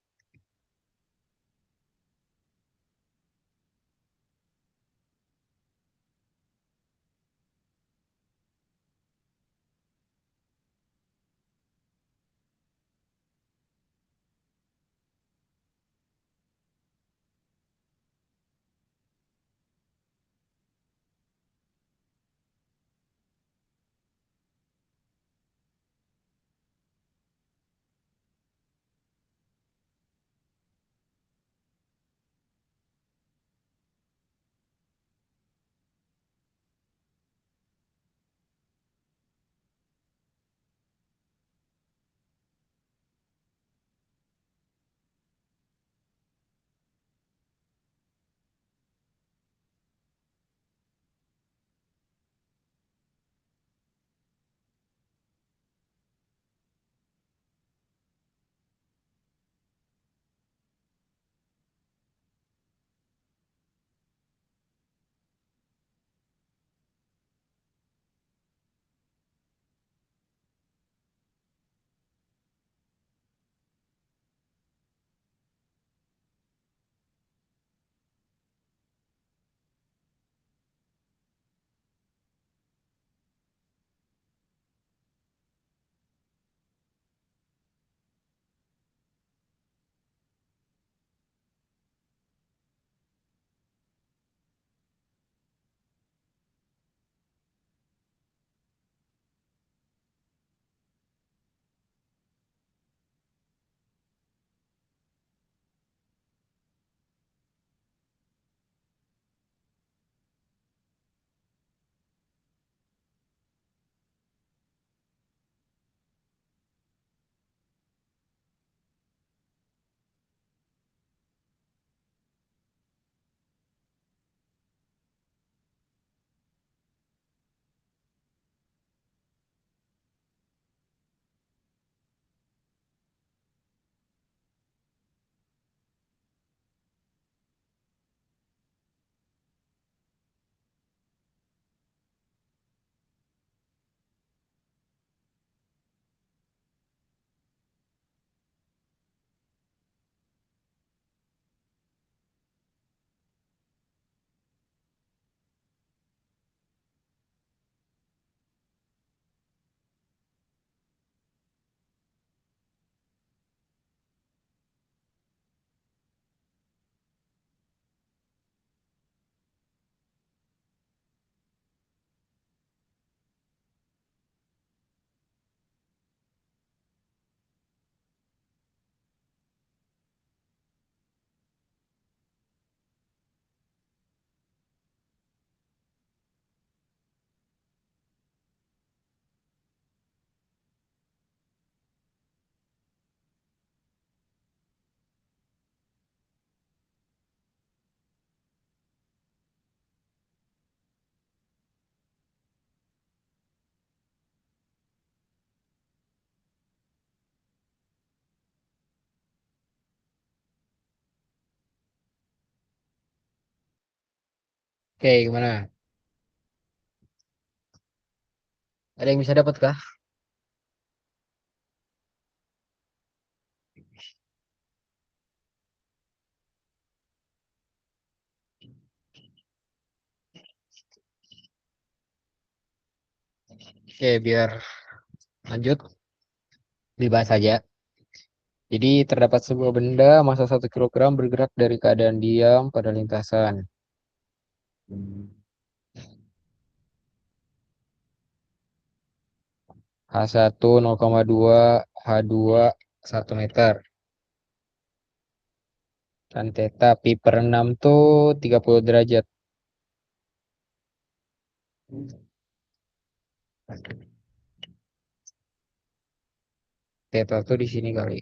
Oke, gimana? Ada yang bisa dapat kah? Oke, biar lanjut dibahas saja. Jadi terdapat sebuah benda massa 1 kilogram bergerak dari keadaan diam pada lintasan. H1 0,2, H2 1 meter. Dan theta pi per 6 tuh 30 derajat. Theta tuh di sini kali.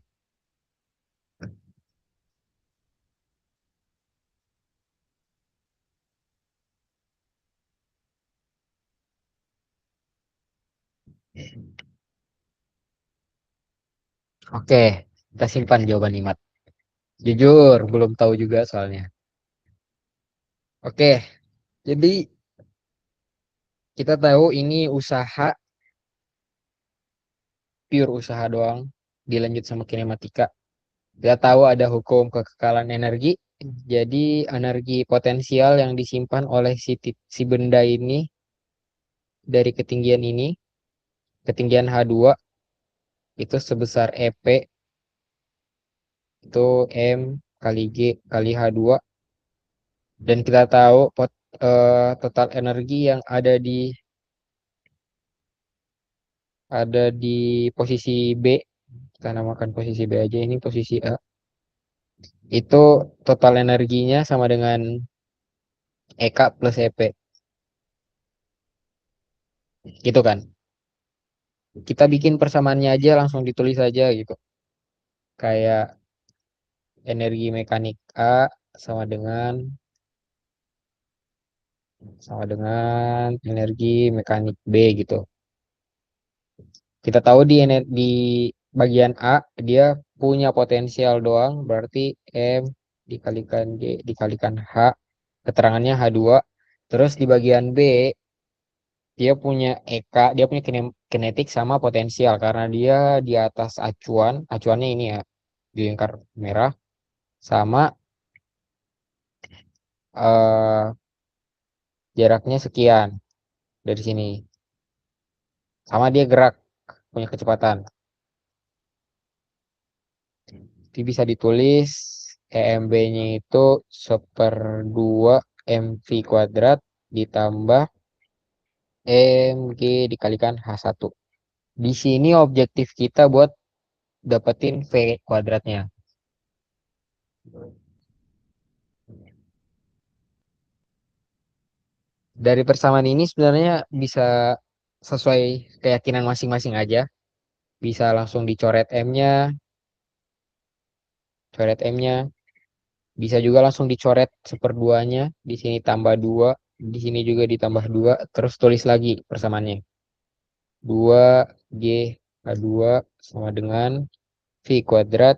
Oke, kita simpan jawaban Imat. Jujur, belum tahu juga soalnya. Oke, jadi kita tahu ini usaha, pure usaha doang, dilanjut sama kinematika. Kita tahu ada hukum kekekalan energi. Jadi energi potensial yang disimpan oleh si benda ini dari ketinggian ini, ketinggian H2 itu sebesar EP, itu M kali G kali H2. Dan kita tahu total energi yang ada di posisi B, kita namakan posisi B aja, ini posisi A. Itu total energinya sama dengan EK plus EP. Gitu kan? Kita bikin persamaannya aja langsung ditulis aja gitu. Kayak energi mekanik A sama dengan energi mekanik B gitu. Kita tahu di bagian A dia punya potensial doang, berarti M dikalikan G dikalikan H, keterangannya H2. Terus di bagian B dia punya EK, dia punya kinetik sama potensial karena dia di atas acuan, acuannya ini ya di lingkar merah, sama eh, jaraknya sekian dari sini. Sama dia gerak, punya kecepatan. Jadi bisa ditulis EMB-nya itu 1/2 MV kuadrat ditambah MG dikalikan H1. Di sini objektif kita buat dapetin V kuadratnya. Dari persamaan ini sebenarnya bisa sesuai keyakinan masing-masing aja. Bisa langsung dicoret M-nya, coret M-nya. Bisa juga langsung dicoret 1/2-nya. Di sini tambah 2, di sini juga ditambah 2, terus tulis lagi persamaannya. 2G H2 sama dengan V kuadrat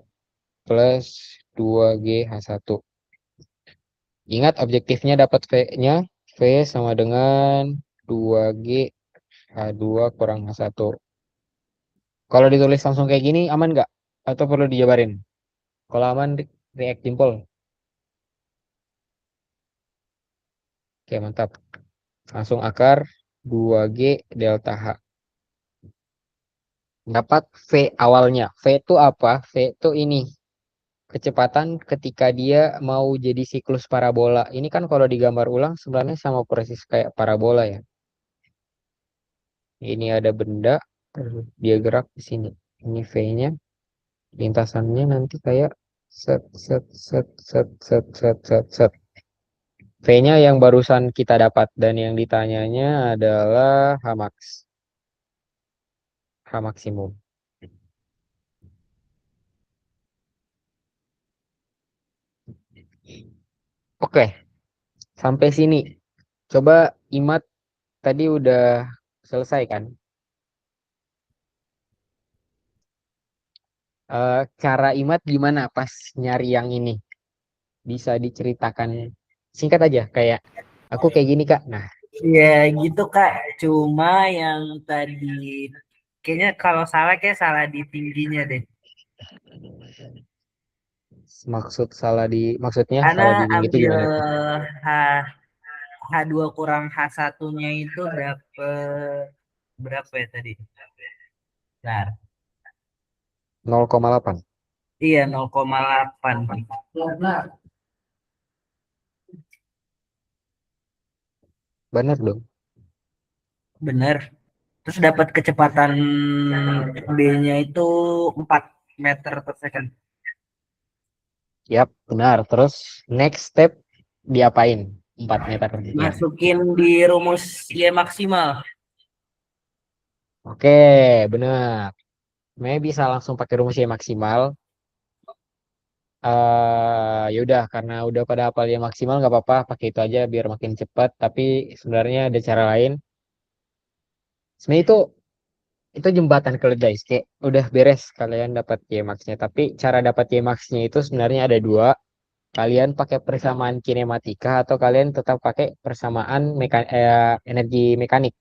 plus 2G H1. Ingat objektifnya dapat V-nya. V sama dengan 2G H2 kurang H1. Kalau ditulis langsung kayak gini aman nggak? Atau perlu dijabarin? Kalau aman, react jempol. Oke, mantap. Langsung akar 2G delta H. Dapat V awalnya. V itu apa? V itu ini. Kecepatan ketika dia mau jadi siklus parabola. Ini kan kalau digambar ulang sebenarnya sama persis kayak parabola ya. Ini ada benda, dia gerak di sini. Ini V-nya, lintasannya nanti kayak set set set set set set set set. V-nya yang barusan kita dapat dan yang ditanyanya adalah Hmax, H maksimum. Oke, sampai sini. Coba Imat tadi udah selesai kan? Cara Imat gimana pas nyari yang ini? Bisa diceritakan singkat aja kayak Aku kayak gini Kak. Nah, Ya gitu Kak. Cuma yang tadi kayaknya kalau salah kayak salah di tingginya deh. maksudnya Karena salah di tinggi itu ambil gimana tuh? H, H2 kurang H1-nya itu dapet berapa ya tadi? Bentar. 0,8. Iya 0,8. Bener dong. Bener. Terus dapat kecepatan B-nya itu 4 meter per second. Yap, benar. Terus next step diapain? 4 meter per detik. Masukin di rumus Y maksimal. Oke, benar. Sebenarnya bisa langsung pakai rumus Y maksimal. Yaudah, karena udah pada hafal Y maksimal nggak apa-apa, pakai itu aja biar makin cepat. Tapi sebenarnya ada cara lain. Sebenarnya itu jembatan keledai. Kayak udah beres kalian dapat Y max-nya. Tapi cara dapat Y max-nya itu sebenarnya ada dua. Kalian pakai persamaan kinematika atau kalian tetap pakai persamaan energi mekanik.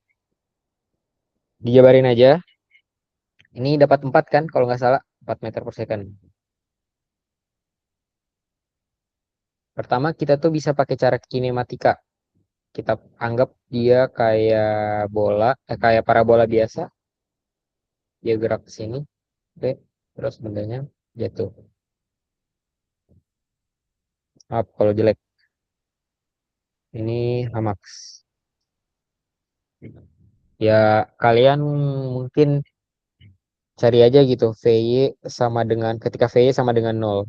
Dijabarin aja. Ini dapat 4 kan kalau nggak salah, 4 meter per second. Pertama kita tuh bisa pakai cara kinematika. Kita anggap dia kayak kayak parabola biasa. Dia gerak ke sini, oke. Terus bendanya jatuh. Maaf kalau jelek. Ini Hamax. Ya kalian mungkin cari aja gitu VY sama dengan ketika VY sama dengan nol.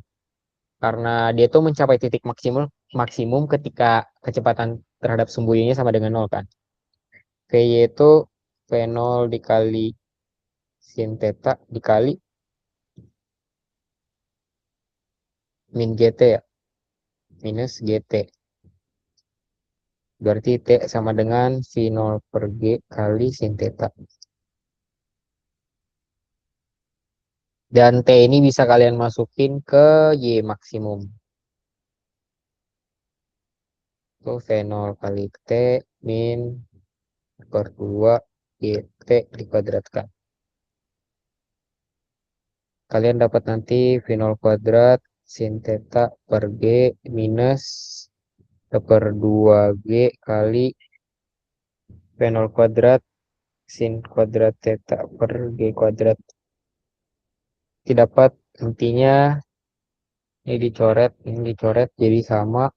Karena dia tuh mencapai titik maksimum maksimum ketika kecepatan terhadap sumbunya sama dengan nol kan. VY itu V0 dikali sin theta dikali min GT ya, minus GT. Berarti T sama dengan V0 per G kali sin theta. Dan T ini bisa kalian masukin ke Y maksimum. Itu V0 kali T min per 2 GT dikuadratkan. Kalian dapat nanti V0 kuadrat sin theta per G minus per 2G kali V0 kuadrat sin kuadrat theta per G kuadrat. Dapat intinya ini dicoret jadi sama.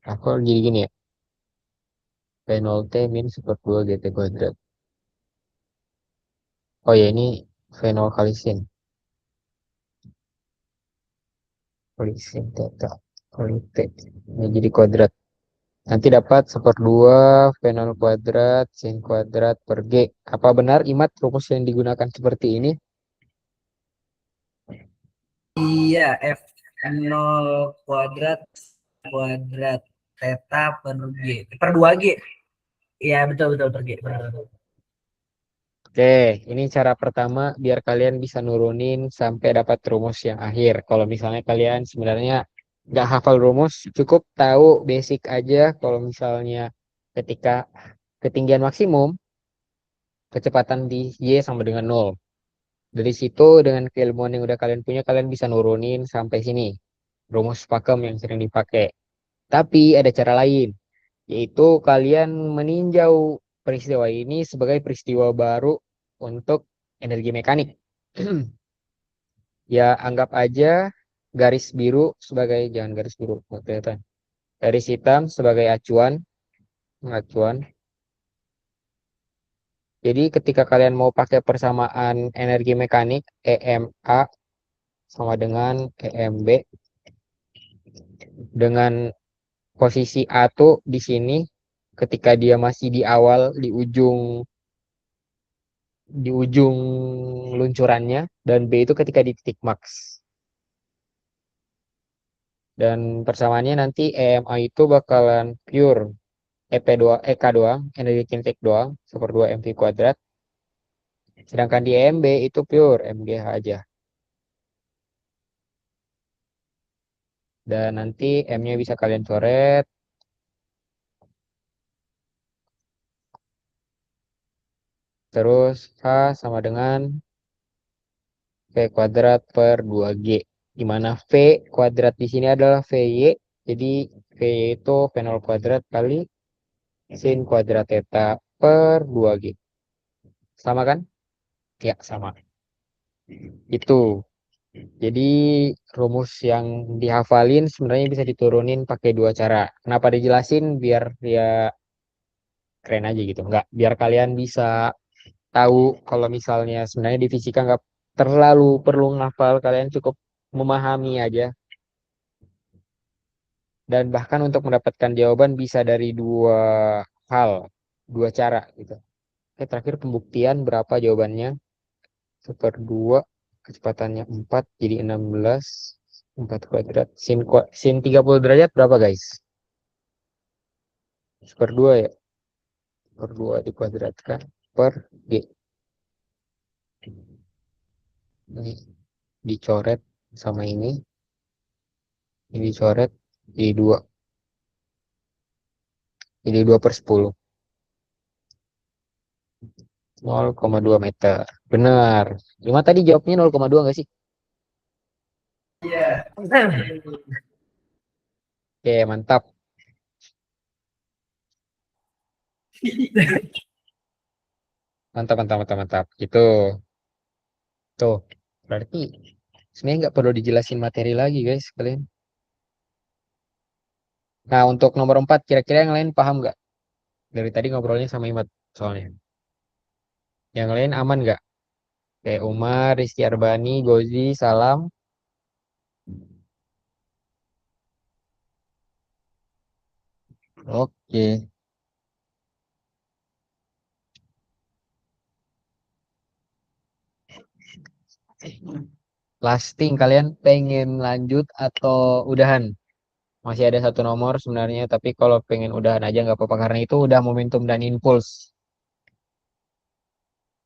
Aku jadi gini ya. V0 T min 2 GT kuadrat. Oh ya ini V0 kali sin. Kali sin theta kali T. Ini jadi kuadrat. Nanti dapat 1/2 V0 kuadrat sin kuadrat per G. Apa benar Imat rumus yang digunakan seperti ini? Iya, F0 kuadrat kuadrat theta per G. Per 2G. Iya, betul betul per G. Betul, betul. Oke, ini cara pertama biar kalian bisa nurunin sampai dapat rumus yang akhir. Kalau misalnya kalian sebenarnya nggak hafal rumus, cukup tahu basic aja. Kalau misalnya ketika ketinggian maksimum, kecepatan di Y sama dengan nol. Dari situ dengan keilmuan yang udah kalian punya, kalian bisa nurunin sampai sini. Rumus pakem yang sering dipakai. Tapi ada cara lain, yaitu kalian meninjau peristiwa ini sebagai peristiwa baru untuk energi mekanik. Ya, anggap aja garis biru sebagai, jangan garis biru, nggak kelihatan. Garis hitam sebagai acuan. Jadi ketika kalian mau pakai persamaan energi mekanik, EMA sama dengan EMB, dengan posisi A tuh di sini, ketika dia masih di awal, di ujung luncurannya, dan B itu ketika di titik max. Dan persamaannya nanti EMA itu bakalan pure EK doang, energi kinetik doang, 1/2 mv kuadrat. Sedangkan di EMB itu pure MGH aja. Dan nanti M-nya bisa kalian coret. Terus H sama dengan V kuadrat per 2G. Di mana V kuadrat di sini adalah VY. Jadi VY itu V0 kuadrat kali sin kuadrat theta per 2G. Sama kan? Ya, sama. Itu. Jadi rumus yang dihafalin sebenarnya bisa diturunin pakai dua cara. Kenapa dijelasin? Biar ya keren aja gitu. Enggak, biar kalian bisa tahu kalau misalnya sebenarnya di fisika nggak terlalu perlu ngafal, kalian cukup memahami aja. Dan bahkan untuk mendapatkan jawaban bisa dari dua hal, dua cara gitu. Oke, terakhir pembuktian berapa jawabannya? 1/2 kecepatannya 4 jadi 16 4 kuadrat sin 30 derajat berapa guys? 1/2 ya, 1/2 dikuadratkan per G. Ini dicoret sama ini dicoret jadi 2, jadi 2/10, 0,2 meter. Benar. Cuma tadi jawabnya 0,2 nggak sih? Iya. Oke, mantap. Mantap, mantap, mantap, mantap. Gitu. Tuh. Berarti sebenarnya nggak perlu dijelasin materi lagi guys kalian. Nah, untuk nomor 4 kira-kira yang lain paham nggak? Dari tadi ngobrolnya sama Imat soalnya. Yang lain aman nggak? Kayak Umar, Rizky Arbani, Gozi, Salam. Oke. Lasting, kalian pengen lanjut atau udahan? Masih ada satu nomor sebenarnya, tapi kalau pengen udahan aja nggak apa-apa karena itu udah momentum dan impuls.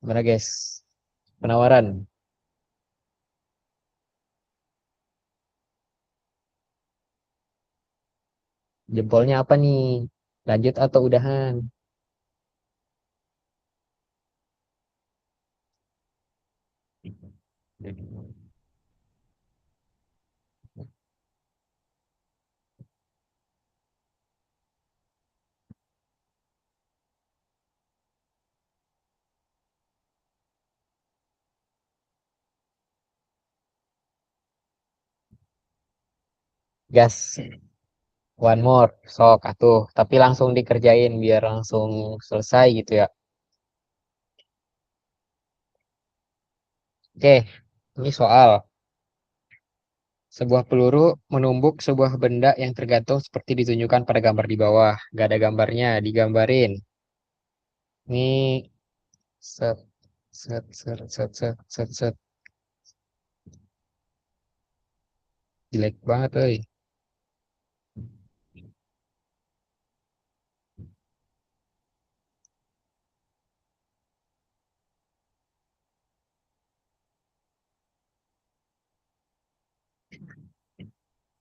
Gimana guys? Penawaran. Jempolnya apa nih? Lanjut atau udahan? Gas. One more. Sok atuh. Tapi langsung dikerjain biar langsung selesai gitu ya. Oke. Ini soal. Sebuah peluru menumbuk sebuah benda yang tergantung seperti ditunjukkan pada gambar di bawah. Gak ada gambarnya, digambarin. Ini set, set, set, set, set, set, set. Jelek banget, euy.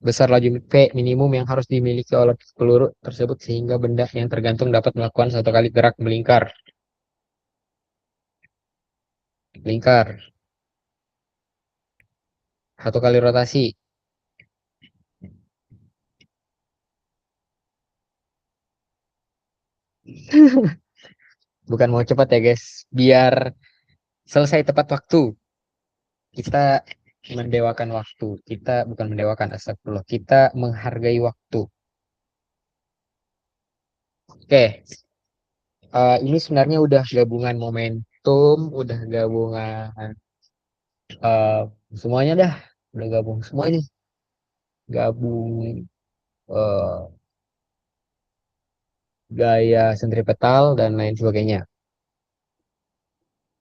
Besar laju P minimum yang harus dimiliki oleh peluru tersebut sehingga benda yang tergantung dapat melakukan satu kali gerak melingkar. Lingkar. Satu kali rotasi. Bukan mau cepat ya guys. Biar selesai tepat waktu. Kita mendewakan waktu. Kita bukan mendewakan astagfirullah. Kita menghargai waktu. Oke. Ini sebenarnya udah gabungan momentum, udah gabungan eh, semuanya dah. Udah gabung semua ini. Gabung eh, gaya sentripetal dan lain sebagainya.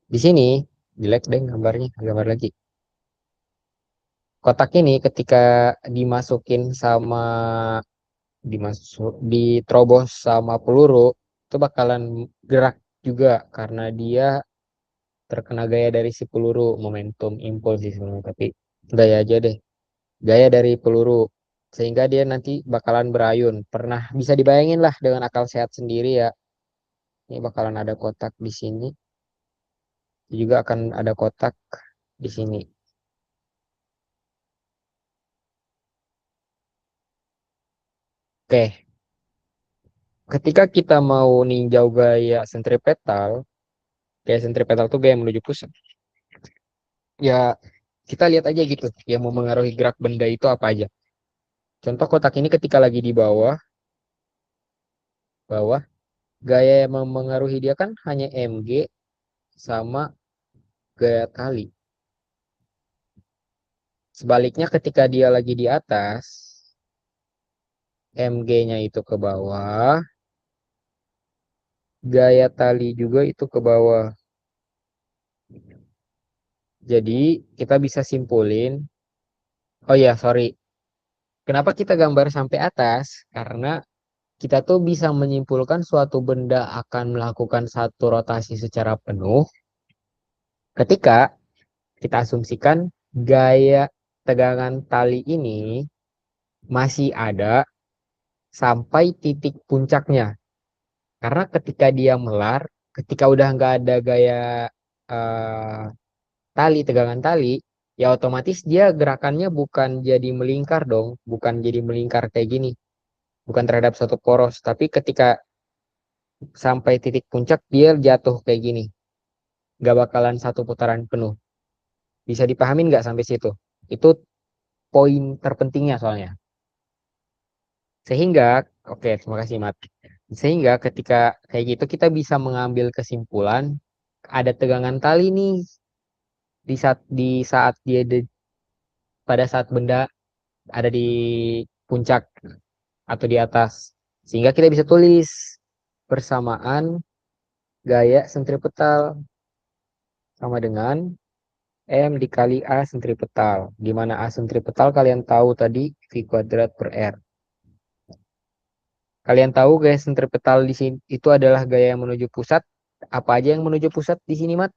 Di sini jelek deh gambarnya, gambar lagi. Kotak ini ketika dimasukin sama diterobos sama peluru itu bakalan gerak juga karena dia terkena gaya dari si peluru, momentum impuls sih sebenarnya, tapi gaya aja deh. Gaya dari peluru. sehingga dia nanti bakalan berayun. Pernah bisa dibayangin lah dengan akal sehat sendiri ya. Ini bakalan ada kotak di sini, juga akan ada kotak di sini. Oke, ketika kita mau ninjau gaya sentripetal, gaya sentripetal tuh gaya menuju pusat. Ya, kita lihat aja gitu, yang mempengaruhi gerak benda itu apa aja. Contoh kotak ini ketika lagi di bawah, bawah, gaya yang mempengaruhi dia kan hanya mg sama gaya tali. Sebaliknya ketika dia lagi di atas, mg-nya itu ke bawah, gaya tali juga itu ke bawah. Jadi kita bisa simpulin, oh ya sorry, kenapa kita gambar sampai atas? Karena kita tuh bisa menyimpulkan suatu benda akan melakukan satu rotasi secara penuh ketika kita asumsikan gaya tegangan tali ini masih ada sampai titik puncaknya. Karena ketika dia melar, ketika udah nggak ada gaya eh, tali, tegangan tali, ya otomatis dia gerakannya bukan jadi melingkar dong, bukan jadi melingkar kayak gini, bukan terhadap satu poros, tapi ketika sampai titik puncak dia jatuh kayak gini, nggak bakalan satu putaran penuh. Bisa dipahamin nggak sampai situ? Itu poin terpentingnya soalnya. Sehingga, oke, terima kasih Mat. Sehingga ketika kayak gitu kita bisa mengambil kesimpulan ada tegangan tali nih di saat pada saat benda ada di puncak atau di atas. Sehingga kita bisa tulis persamaan gaya sentripetal sama dengan M dikali A sentripetal. Di mana A sentripetal kalian tahu tadi V kuadrat per R. Kalian tahu gaya sentripetal di sini itu adalah gaya yang menuju pusat. Apa aja yang menuju pusat di sini, Mat?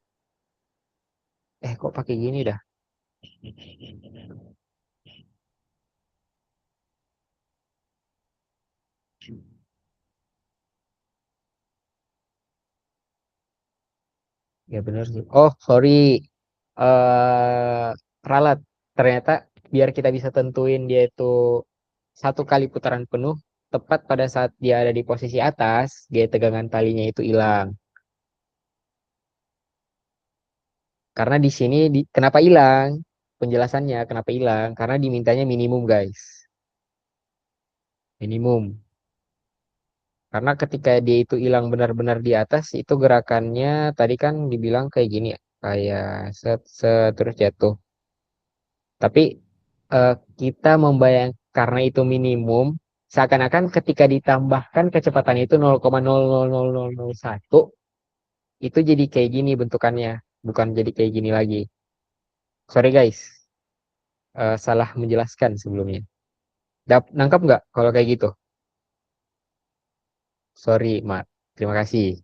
Kok pakai gini dah? Ya benar sih. Oh, sorry. Ralat. Ternyata biar kita bisa tentuin dia itu satu kali putaran penuh, tepat pada saat dia ada di posisi atas, gaya tegangan talinya itu hilang. Karena di sini kenapa hilang? Penjelasannya kenapa hilang? Karena dimintanya minimum, guys. Minimum. Karena ketika dia itu hilang benar-benar di atas, itu gerakannya tadi kan dibilang kayak gini ya. Kayak set, set, terus jatuh. Tapi kita membayang karena itu minimum, seakan-akan ketika ditambahkan kecepatan itu 0,000001, itu jadi kayak gini bentukannya. Bukan jadi kayak gini lagi. Sorry guys, salah menjelaskan sebelumnya. Nangkap nggak kalau kayak gitu? Sorry, Mat. Terima kasih.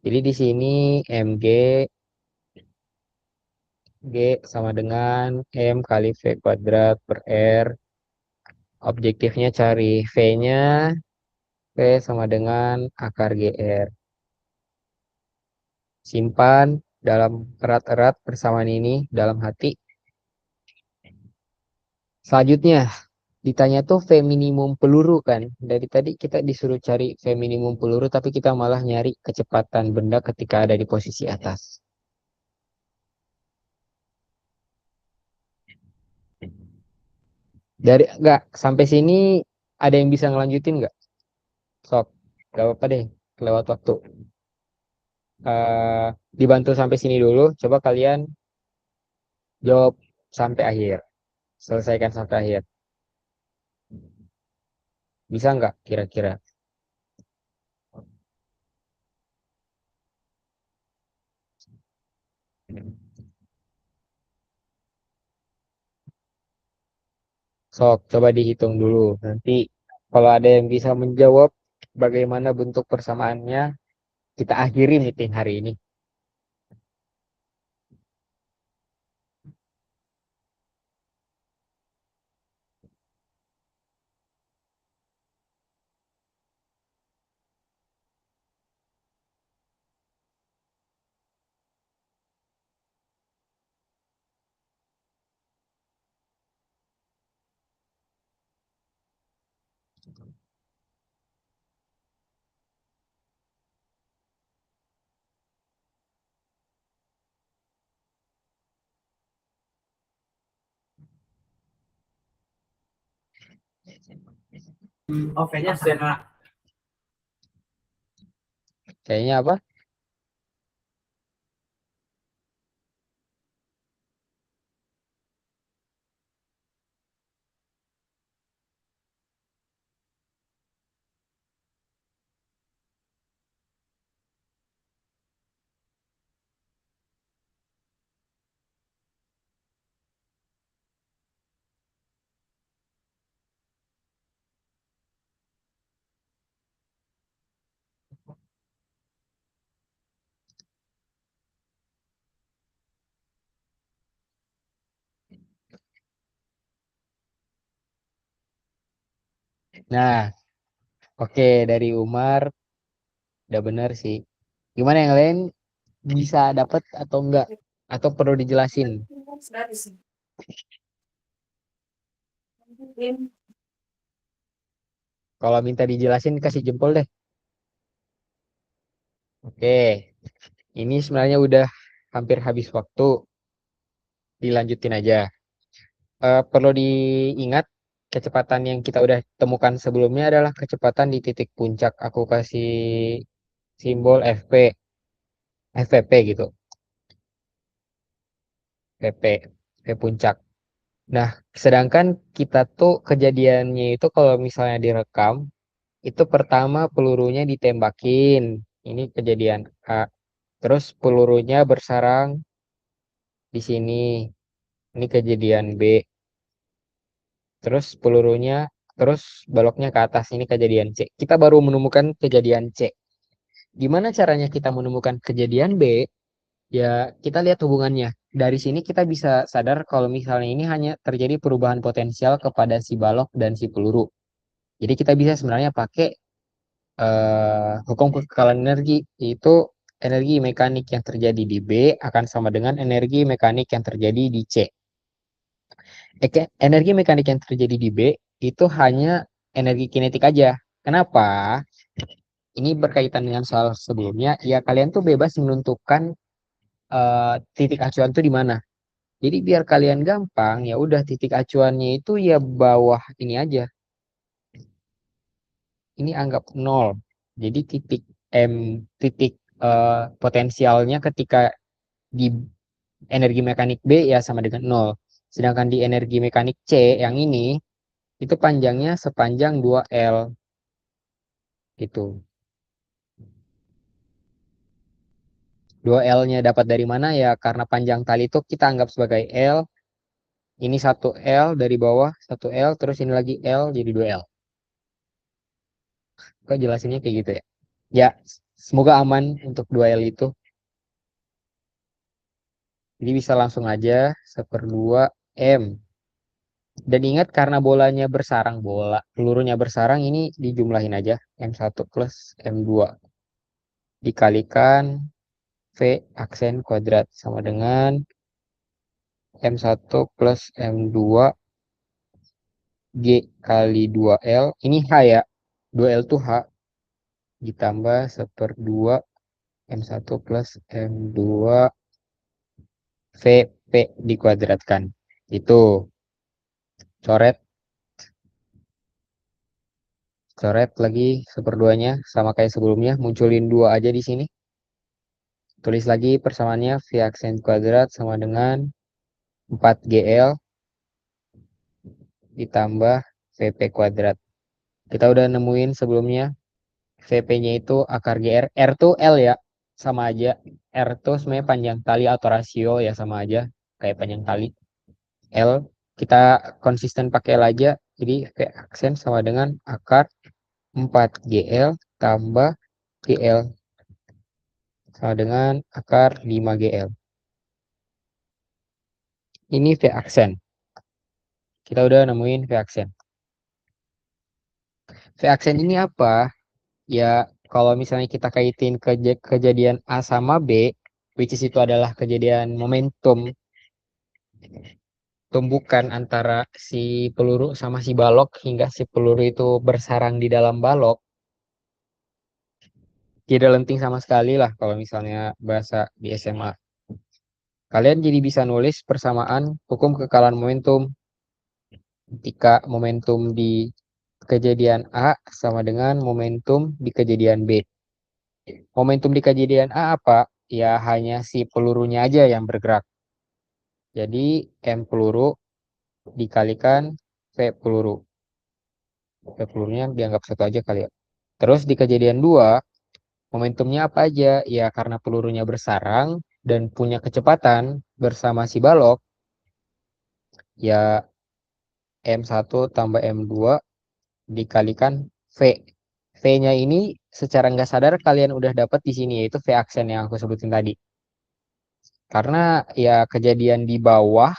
Jadi di sini mg G sama dengan M kali V kuadrat per R. Objektifnya cari V-nya, V sama dengan akar GR. Simpan dalam erat-erat persamaan ini dalam hati. Selanjutnya, ditanya tuh V minimum peluru kan. Dari tadi kita disuruh cari V minimum peluru, tapi kita malah nyari kecepatan benda ketika ada di posisi atas. Dari nggak sampai sini ada yang bisa ngelanjutin nggak? Sok, gak apa-apa deh, lewat waktu. Eh, Dibantu sampai sini dulu. Coba kalian jawab sampai akhir, selesaikan sampai akhir. Bisa nggak kira-kira? Sok, coba dihitung dulu. Nanti kalau ada yang bisa menjawab bagaimana bentuk persamaannya, kita akhiri meeting hari ini. Oh, kayaknya zona. Kayaknya apa? Nah, oke, dari Umar udah bener sih. Gimana yang lain, bisa dapat atau enggak? Atau perlu dijelasin? Kalau minta dijelasin kasih jempol deh. Oke, ini sebenarnya udah hampir habis waktu. Dilanjutin aja. Perlu diingat, kecepatan yang kita udah temukan sebelumnya adalah kecepatan di titik puncak. Aku kasih simbol FVP gitu. PP, P puncak. Nah, sedangkan kita tuh kejadiannya itu kalau misalnya direkam, itu pertama pelurunya ditembakin. Ini kejadian A. Terus pelurunya bersarang di sini. Ini kejadian B. Terus pelurunya terus baloknya ke atas. Ini kejadian C. Kita baru menemukan kejadian C. Gimana caranya kita menemukan kejadian B? Ya, kita lihat hubungannya. Dari sini kita bisa sadar kalau misalnya ini hanya terjadi perubahan potensial kepada si balok dan si peluru. Jadi kita bisa sebenarnya pakai hukum kekekalan energi, yaitu energi mekanik yang terjadi di B akan sama dengan energi mekanik yang terjadi di C. Energi mekanik yang terjadi di B itu hanya energi kinetik aja. Kenapa? Ini berkaitan dengan soal sebelumnya. Ya, kalian tuh bebas menentukan titik acuan tuh di mana. Jadi biar kalian gampang, ya udah titik acuannya itu ya bawah ini aja. Ini anggap nol. Jadi titik potensialnya ketika di energi mekanik B ya sama dengan nol. Sedangkan di energi mekanik C yang ini itu panjangnya sepanjang 2L gitu. 2L-nya dapat dari mana ya? Karena panjang tali itu kita anggap sebagai L. Ini 1L dari bawah, 1L, terus ini lagi L jadi 2L. Kok jelasinnya kayak gitu ya? Ya, semoga aman untuk 2L itu. Jadi bisa langsung aja 1/2 M. Dan ingat karena bolanya bersarang, pelurunya bersarang, ini dijumlahin aja. M1 plus M2 dikalikan V aksen kuadrat sama dengan M1 plus M2 G kali 2L. Ini H ya. 2L tuh H ditambah 1/2 M1 plus M2 VP dikuadratkan. Itu coret coret lagi 1/2-nya sama kayak sebelumnya, munculin 2 aja di sini. Tulis lagi persamaannya V aksen kuadrat sama dengan 4GL ditambah VP kuadrat. Kita udah nemuin sebelumnya VP-nya itu akar GR. R tuh L ya, sama aja. R tuh sebenarnya panjang tali atau rasio ya, sama aja kayak panjang tali. L kita konsisten pakai L aja. Jadi V aksen sama dengan akar 4GL tambah GL sama dengan akar 5GL. Ini V aksen. Kita udah nemuin V aksen. V aksen ini apa? Ya, kalau misalnya kita kaitin kejadian A sama B, which is itu adalah kejadian momentum tumbukan antara si peluru sama si balok hingga si peluru itu bersarang di dalam balok, tidak lenting sama sekali lah kalau misalnya bahasa di SMA. Kalian jadi bisa nulis persamaan hukum kekalahan momentum ketika momentum di kejadian A sama dengan momentum di kejadian B. Momentum di kejadian A apa? Ya hanya si pelurunya aja yang bergerak. Jadi M peluru dikalikan V peluru. V pelurunya dianggap satu aja kali ya. Terus di kejadian 2, momentumnya apa aja? Ya karena pelurunya bersarang dan punya kecepatan bersama si balok, ya M1 tambah M2 dikalikan V. V-nya ini secara nggak sadar kalian udah dapat di sini, yaitu V aksen yang aku sebutin tadi. Karena ya kejadian di bawah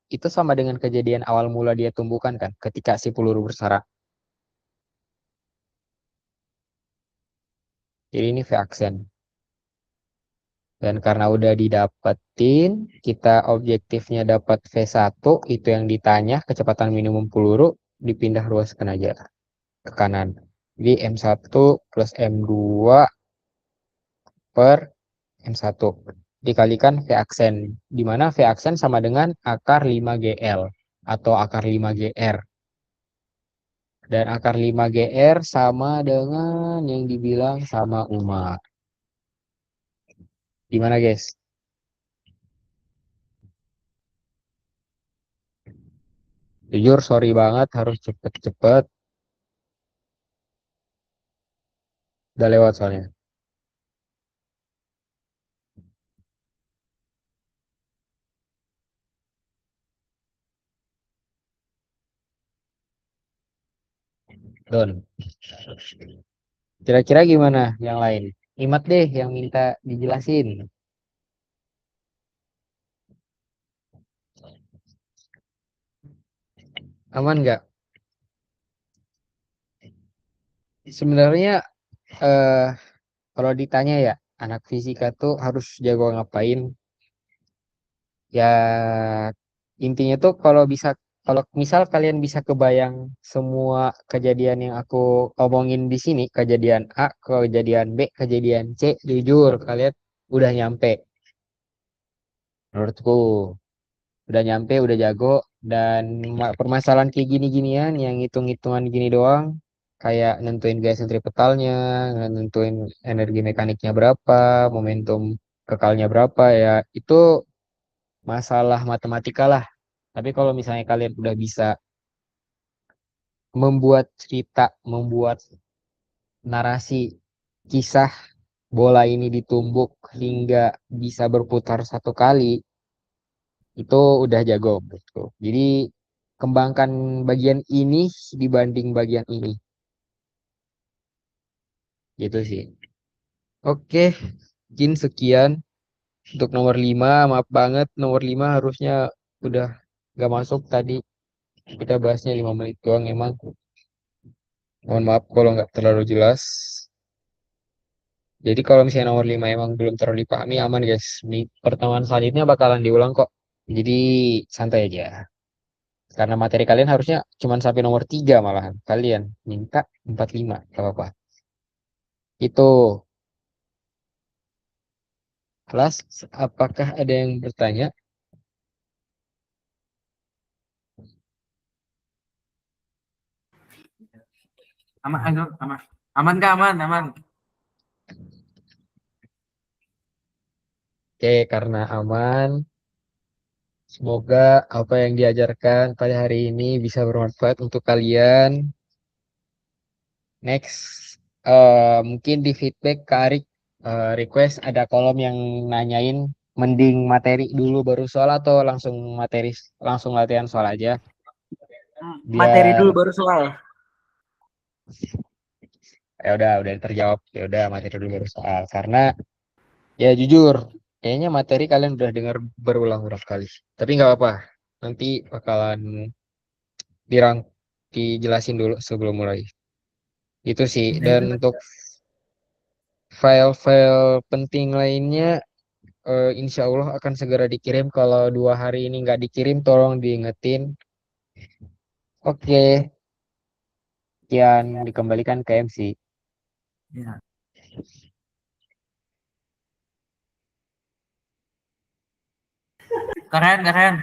itu sama dengan kejadian awal mula dia tumbuhkan kan, ketika si peluru bersarang. Jadi ini V aksen. Dan karena udah didapetin, kita objektifnya dapat V1, itu yang ditanya, kecepatan minimum peluru, dipindah ruaskan aja ke kanan. Jadi M1 plus M2 per M1 dikalikan V aksen, di mana V aksen sama dengan akar 5GL atau akar 5GR. Dan akar 5GR sama dengan yang dibilang sama Umar. Gimana guys? Jujur sorry banget harus cepet-cepet. Udah lewat soalnya. Don. Kira-kira gimana yang lain? Imat deh yang minta dijelasin. Aman nggak? Sebenarnya eh, kalau ditanya ya, anak fisika tuh harus jago ngapain? Ya intinya tuh kalau bisa, kalau misal kalian bisa kebayang semua kejadian yang aku omongin di sini, kejadian A, kejadian B, kejadian C, jujur kalian udah nyampe. Menurutku udah nyampe, udah jago, dan permasalahan kayak gini-ginian yang hitung-hitungan gini doang, kayak nentuin gaya sentripetalnya, nentuin energi mekaniknya berapa, momentum kekalnya berapa, ya itu masalah matematika lah. Tapi kalau misalnya kalian udah bisa membuat cerita, membuat narasi kisah bola ini ditumbuk hingga bisa berputar satu kali, itu udah jago gitu. Jadi kembangkan bagian ini dibanding bagian ini, gitu sih. Oke, mungkin sekian untuk nomor 5. Maaf banget, nomor 5 harusnya udah gak masuk tadi. Kita bahasnya 5 menit doang emang. Mohon maaf kalau nggak terlalu jelas. Jadi kalau misalnya nomor 5 emang belum terlalu dipahami, aman guys. Di pertemuan selanjutnya bakalan diulang kok. Jadi santai aja. Karena materi kalian harusnya cuma sampai nomor 3 malahan. Kalian minta 45, gak apa-apa. Itu. Kelas, apakah ada yang bertanya? Aman, aman, aman. Aman kak, aman, aman. Oke, karena aman. Semoga apa yang diajarkan pada hari ini bisa bermanfaat untuk kalian. Next, mungkin di feedback ke Arik, request ada kolom yang nanyain mending materi dulu baru soal atau langsung materi, langsung latihan soal aja. Materi Biar dulu baru soal. udah terjawab, ya udah materi dulu baru soal. Karena ya jujur, kayaknya materi kalian udah dengar berulang-ulang kali. Tapi nggak apa-apa, nanti bakalan dirang dijelasin dulu sebelum mulai. Itu sih. Dan untuk file-file penting lainnya, insya Allah akan segera dikirim. Kalau 2 hari ini nggak dikirim, tolong diingetin. Oke, sekian dikembalikan ke MC. Ya. Keren, keren.